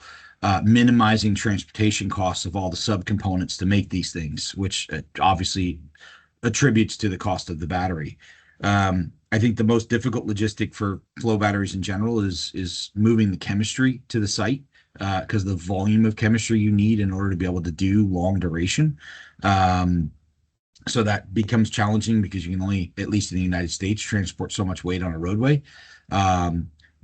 minimizing transportation costs of all the subcomponents to make these things, which obviously attributes to the cost of the battery. I think the most difficult logistic for flow batteries in general is moving the chemistry to the site, because the volume of chemistry you need in order to be able to do long duration. So that becomes challenging because you can only, at least in the United States, transport so much weight on a roadway.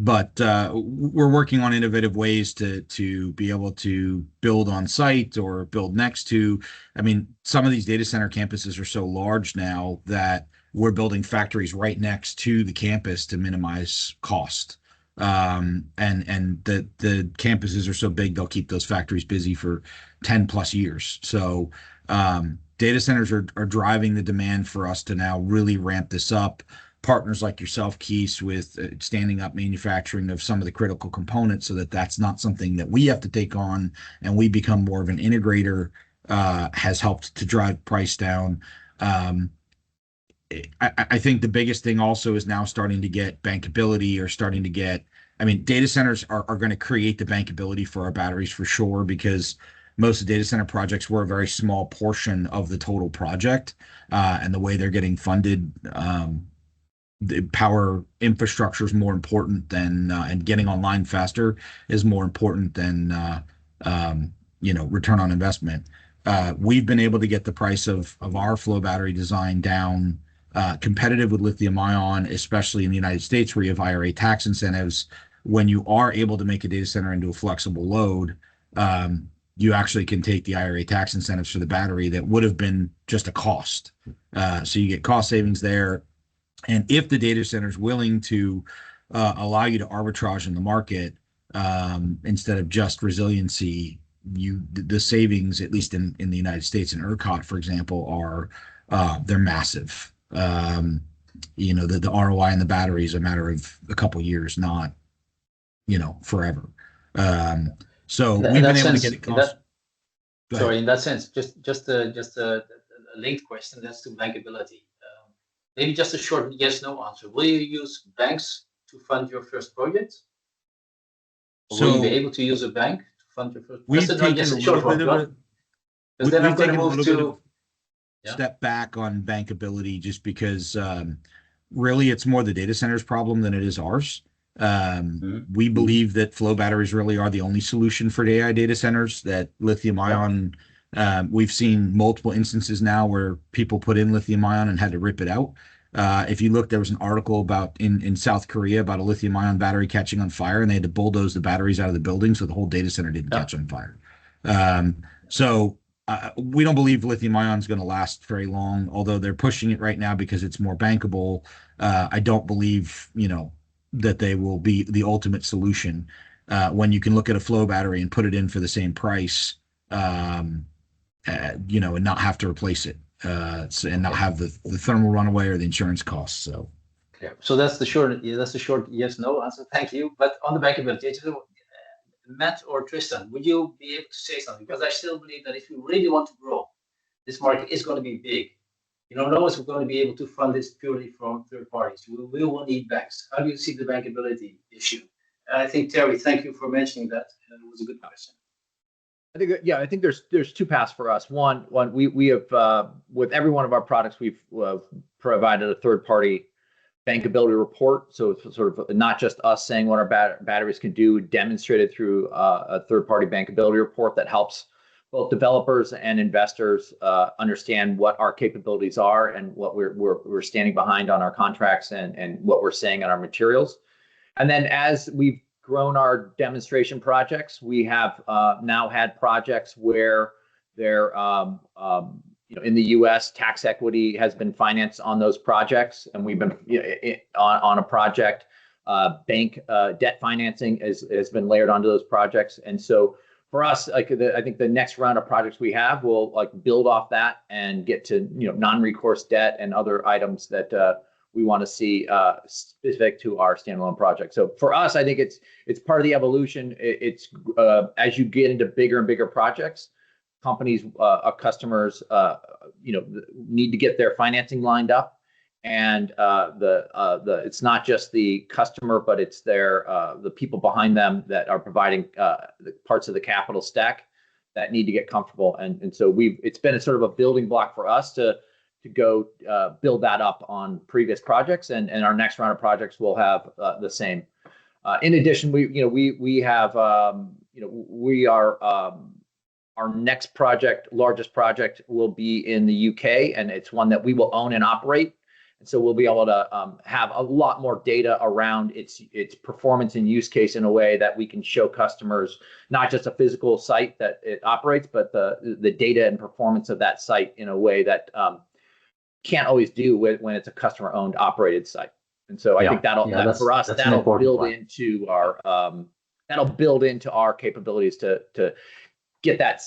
But we're working on innovative ways to be able to build on site or build next to. I mean, some of these data center campuses are so large now that we're building factories right next to the campus to minimize cost. And the campuses are so big, they'll keep those factories busy for 10 plus years. So data centers are driving the demand for us to now really ramp this up. Partners like yourself, Kees, with standing up manufacturing of some of the critical components so that that's not something that we have to take on and we become more of an integrator, has helped to drive price down. I think the biggest thing also is now starting to get bankability or starting to get, I mean, data centers are going to create the bankability for our batteries for sure, because most of the data center projects were a very small portion of the total project. And the way they're getting funded, the power infrastructure is more important than, and getting online faster is more important than, you know, return on investment. We've been able to get the price of our flow battery design down, competitive with lithium ion, especially in the United States where you have IRA tax incentives. When you are able to make a data center into a flexible load, you actually can take the IRA tax incentives for the battery that would have been just a cost. So you get cost savings there. And if the data center is willing to allow you to arbitrage in the market, instead of just resiliency, the savings, at least in the United States and ERCOT, for example, are they're massive. You know, the ROI in the battery is a matter of a couple of years, not, you know, forever. So we've been able to get it cost. Sorry, in that sense, just a linked question. That's to bankability. Maybe just a short yes/no answer. Will you use banks to fund your first project? Or will you be able to use a bank to fund your first? We've taken a little bit of a, because then I'm going to move to step back on bankability, just because really it's more the data center's problem than it is ours. We believe that flow batteries really are the only solution for AI data centers, that lithium ion, we've seen multiple instances now where people put in lithium ion and had to rip it out. If you look, there was an article about in South Korea about a lithium ion battery catching on fire, and they had to bulldoze the batteries out of the building so the whole data center didn't catch on fire. So we don't believe lithium ion is going to last very long, although they're pushing it right now because it's more bankable. I don't believe, you know, that they will be the ultimate solution. When you can look at a flow battery and put it in for the same price, you know, and not have to replace it, and not have the thermal runaway or the insurance costs. So, yeah. So that's the short yes/no answer. Thank you. But on the bankability, Matt or Tristan, would you be able to say something? Because I still believe that if you really want to grow, this market is going to be big. You know, no one's going to be able to fund this purely from third parties. We will need banks. How do you see the bankability issue? And I think, Terry, thank you for mentioning that. It was a good question. I think there's two paths for us. One, we have with every one of our products, we've provided a third party bankability report. So it's sort of not just us saying what our batteries can do, demonstrated through a third party bankability report that helps both developers and investors understand what our capabilities are and what we're standing behind on our contracts and what we're saying on our materials. And then as we've grown our demonstration projects, we have now had projects where they're you know, in the U.S. tax equity has been financed on those projects, and we've been, you know, on a project, bank debt financing has been layered onto those projects, and so for us, like I think the next round of projects we have will like build off that and get to non-recourse debt and other items that we want to see specific to our standalone project. So for us, I think it's part of the evolution. It's as you get into bigger and bigger projects, companies, our customers, need to get their financing lined up. And it's not just the customer, but it's the people behind them that are providing the parts of the capital stack that need to get comfortable. And so it's been a sort of a building block for us to go build that up on previous projects, and our next round of projects will have the same. In addition, we have our next project, largest project, will be in the UK, and it's one that we will own and operate. And so we'll be able to have a lot more data around its performance and use case in a way that we can show customers not just a physical site that it operates, but the data and performance of that site in a way that can't always do when it's a customer-owned operated site. And so I think that'll build into our capabilities to get that.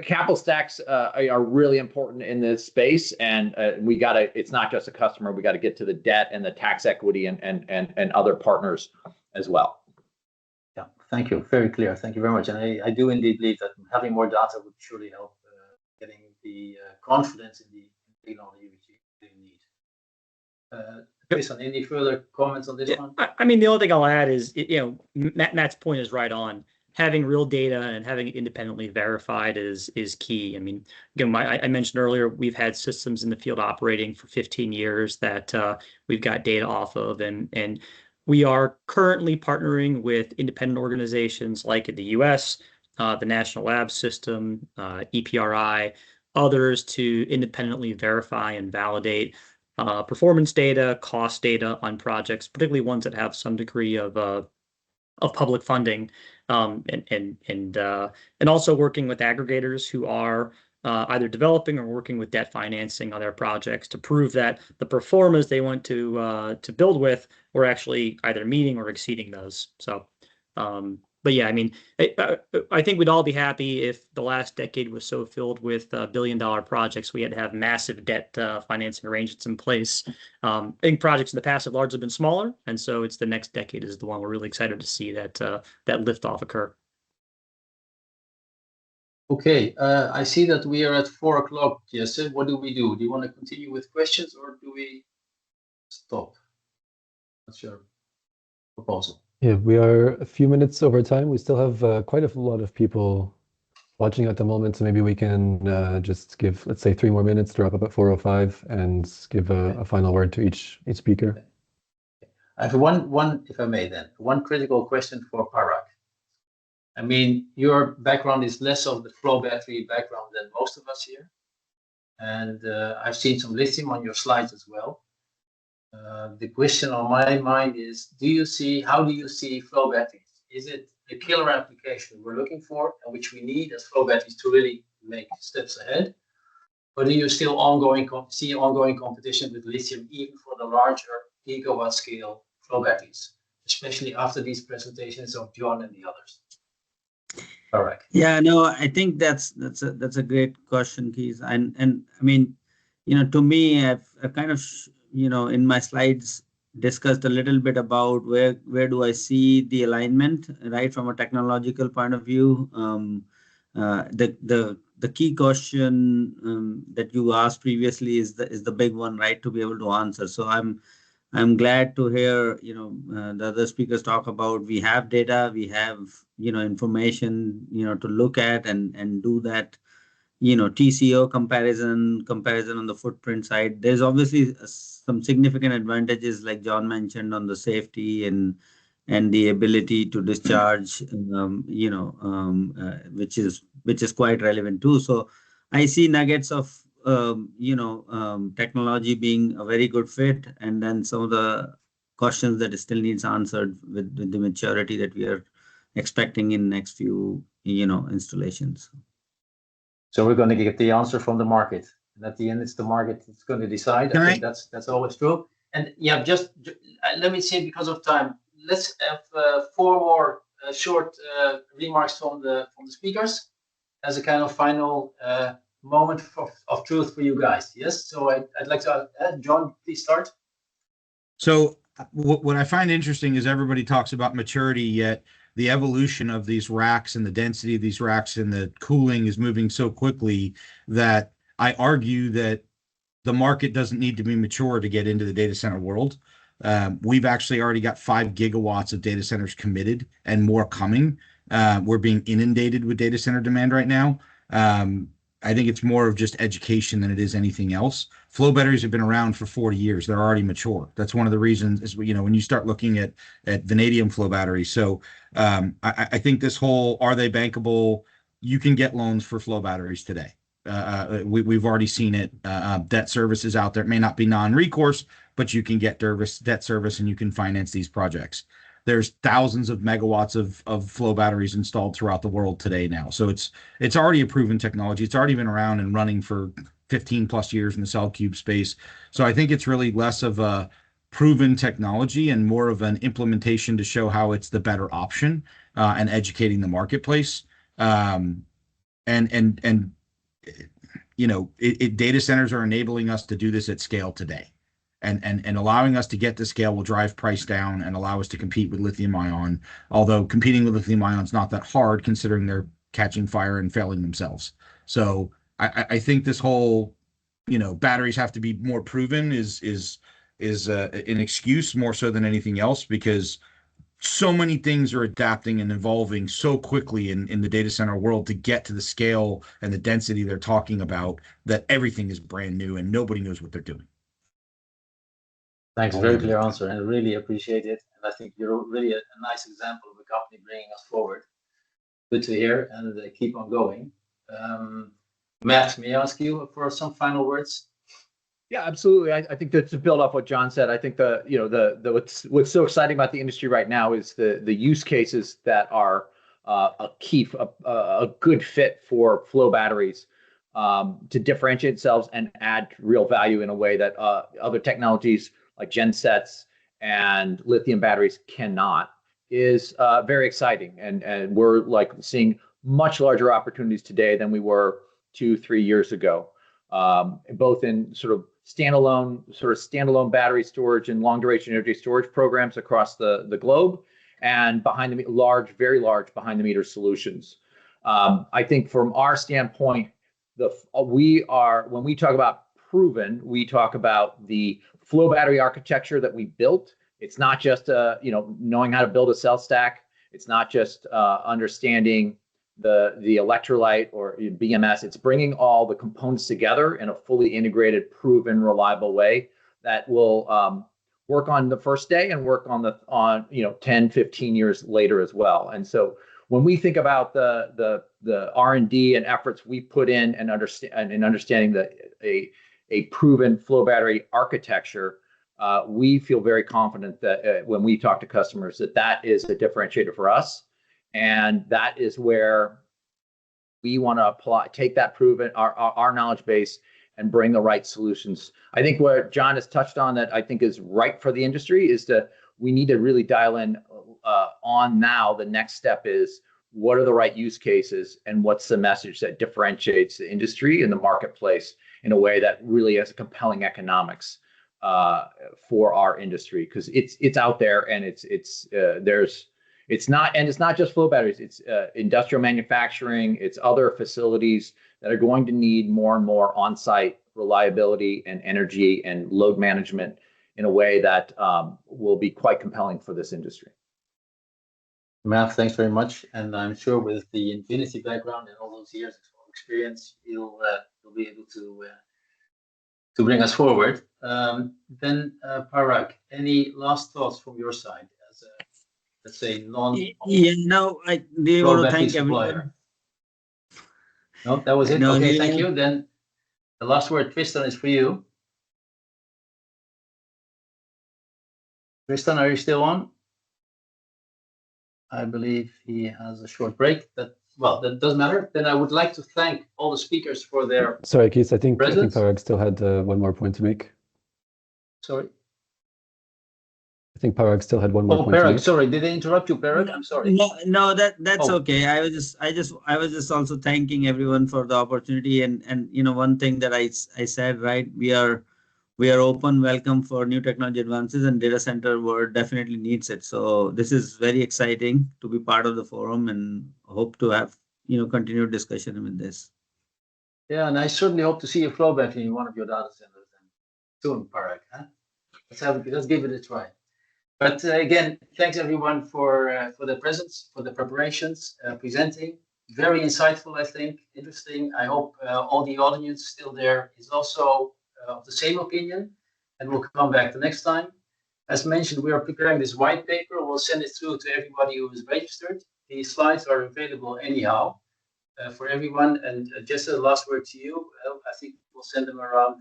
Capital stacks are really important in this space, and it's not just a customer. We got to get to the debt and the tax equity and other partners as well. Yeah, thank you. Very clear. Thank you very much. And I do indeed believe that having more data would surely help getting the confidence in the technology which you really need. Jason, any further comments on this one? I mean, the only thing I'll add is, Matt's point is right on. Having real data and having it independently verified is key. I mean, again, I mentioned earlier, we've had systems in the field operating for 15 years that we've got data off of, and we are currently partnering with independent organizations like in the US, the National Lab System, EPRI, others to independently verify and validate performance data, cost data on projects, particularly ones that have some degree of public funding, and also working with aggregators who are either developing or working with debt financing on their projects to prove that the performance they want to build with, we're actually either meeting or exceeding those. So, but yeah, I mean, I think we'd all be happy if the last decade was so filled with billion-dollar projects. We had to have massive debt financing arrangements in place. I think projects in the past have largely been smaller, and so it's the next decade is the one we're really excited to see that liftoff occur. Okay, I see that we are at 4 o'clock. Jesse, what do we do? Do you want to continue with questions, or do we stop? What's your proposal? Yeah, we are a few minutes over time. We still have quite a lot of people watching at the moment, so maybe we can just give, let's say, 3 more minutes to wrap up at 4:05 and give a final word to each speaker. I have one, if I may then, one critical question for Parag. I mean, your background is less of the flow battery background than most of us here. And I've seen some lithium on your slides as well. The question on my mind is, how do you see flow batteries? Is it the killer application we're looking for and which we need as flow batteries to really make steps ahead? Or do you still see ongoing competition with lithium even for the larger gigawatt scale flow batteries, especially after these presentations of John and the others? All right. Yeah, no, I think that's a great question, Keith. And I mean, to me, I've kind of in my slides discussed a little bit about where do I see the alignment, right, from a technological point of view. The key question that you asked previously is the big one, right, to be able to answer. So I'm glad to hear the other speakers talk about we have data, we have information to look at and do that TCO comparison on the footprint side. There's obviously some significant advantages, like John mentioned, on the safety and the ability to discharge, which is quite relevant too. So I see nuggets of technology being a very good fit, and then some of the questions that still needs answered with the maturity that we are expecting in next few installations. So we're going to get the answer from the market, and at the end, it's the market that's going to decide. I think that's always true. And yeah, just let me say, because of time, let's have 4 more short remarks from the speakers as a kind of final moment of truth for you guys. Yes, so I'd like to John, please start. So what I find interesting is everybody talks about maturity, yet the evolution of these racks and the density of these racks and the cooling is moving so quickly that I argue that the market doesn't need to be mature to get into the data center world. We've actually already got 5 gigawatts of data centers committed and more coming. We're being inundated with data center demand right now. I think it's more of just education than it is anything else. Flow batteries have been around for 40 years. They're already mature. That's one of the reasons is, when you start looking at vanadium flow batteries. So I think this whole, are they bankable? You can get loans for flow batteries today. We've already seen it. Debt service is out there. It may not be non-recourse, but you can get debt service and you can finance these projects. There's thousands of megawatts of flow batteries installed throughout the world today now. So it's already a proven technology. It's already been around and running for 15 plus years in the cell cube space. So I think it's really less of a proven technology and more of an implementation to show how it's the better option and educating the marketplace. Data centers are enabling us to do this at scale today. And allowing us to get to scale will drive price down and allow us to compete with lithium ion, although competing with lithium ion is not that hard considering they're catching fire and failing themselves. So I think this whole, batteries have to be more proven is an excuse more so than anything else, because so many things are adapting and evolving so quickly in the data center world to get to the scale and the density they're talking about that everything is brand new and nobody knows what they're doing. Thanks, very clear answer, and I really appreciate it. And I think you're really a nice example of a company bringing us forward. Good to hear, and keep on going. Matt, may I ask you for some final words? Yeah, absolutely. I think that to build off what John said, I think what's so exciting about the industry right now is the use cases that are a good fit for flow batteries to differentiate themselves and add real value in a way that other technologies like gensets and lithium batteries cannot, is very exciting. And we're like seeing much larger opportunities today than we were 2-3 years ago, both in sort of standalone battery storage and long duration energy storage programs across the globe, and very large behind the meter solutions. I think from our standpoint, when we talk about proven, we talk about the flow battery architecture that we built. It's not just knowing how to build a cell stack. It's not just understanding the electrolyte or BMS. It's bringing all the components together in a fully integrated, proven, reliable way that will work on the first day and work on 10, 15 years later as well. And so when we think about the R&D and efforts we put in and understanding that a proven flow battery architecture, we feel very confident that when we talk to customers, that is a differentiator for us. And that is where we want to take that proven, our knowledge base, and bring the right solutions. I think what John has touched on that I think is right for the industry is we need to really dial in on now. The next step is, what are the right use cases and what's the message that differentiates the industry and the marketplace in a way that really has compelling economics for our industry, because it's out there and it's not just flow batteries. It's industrial manufacturing. It's other facilities that are going to need more and more on-site reliability and energy and load management in a way that will be quite compelling for this industry. Matt, thanks very much. And I'm sure with the Infinity background and all those years of experience, you'll be able to bring us forward. Then Parag, any last thoughts from your side as a, let's say, I really want to thank everyone. No, that was it. Okay, thank you. Then the last word, Tristan, is for you. Tristan, are you still on? I believe he has a short break. That doesn't matter. Then I would like to thank all the speakers for their Sorry, Keith, I think presence. Parag still had one more point to make. Sorry. I think Parag still had one more Oh, point to Parag, make. sorry, did I interrupt you, Parag? I'm sorry. No, that's Oh. okay. I was just also thanking everyone for the opportunity, and one thing that I said, right, we are open, welcome for new technology advances, and data center world definitely needs it. So this is very exciting to be part of the forum, and hope to have continued discussion with this. Yeah, and I certainly hope to see a flow battery in one of your data centers soon, Parag. Huh? Let's give it a try. But again, thanks everyone for the presence, for the preparations, presenting. Very insightful, I think, interesting. I hope all the audience still there is also of the same opinion, and we'll come back the next time. As mentioned, we are preparing this white paper. We'll send it through to everybody who is registered. These slides are available anyhow for everyone. And just a last word to you. I think we'll send them around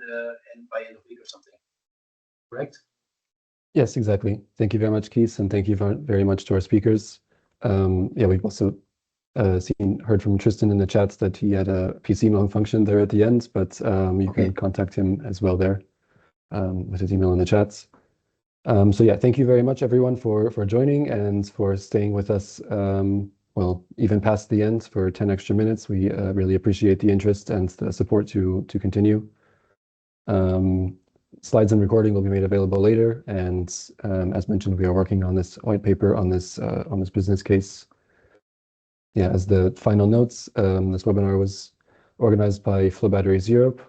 and by end of week or something. Correct? Yes, exactly. Thank you very much, Keith, and thank you very much to our speakers. Yeah, we've also heard from Tristan in the chats that he had a PC malfunction there at the end, but you can contact him as well there with his email in the chats. So yeah, thank you very much, everyone, for joining and for staying with us, well, even past the end for 10 extra minutes. We really appreciate the interest and the support to continue. Slides and recording will be made available later, and as mentioned, we are working on this white paper on this business case. Yeah, as the final notes, this webinar was organized by Flow Batteries Europe.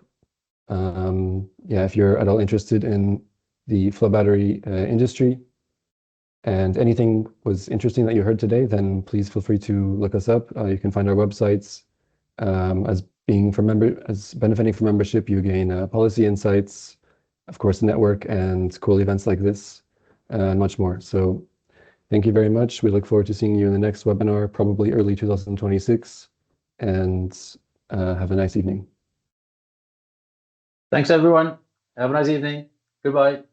Yeah, if you're at all interested in the flow battery industry and anything was interesting that you heard today, then please feel free to look us up. You can find our websites. As benefiting from membership, you gain policy insights, of course, network and cool events like this, and much more. So thank you very much. We look forward to seeing you in the next webinar, probably early 2026, and have a nice evening. Thanks, everyone. Have a nice evening. Goodbye.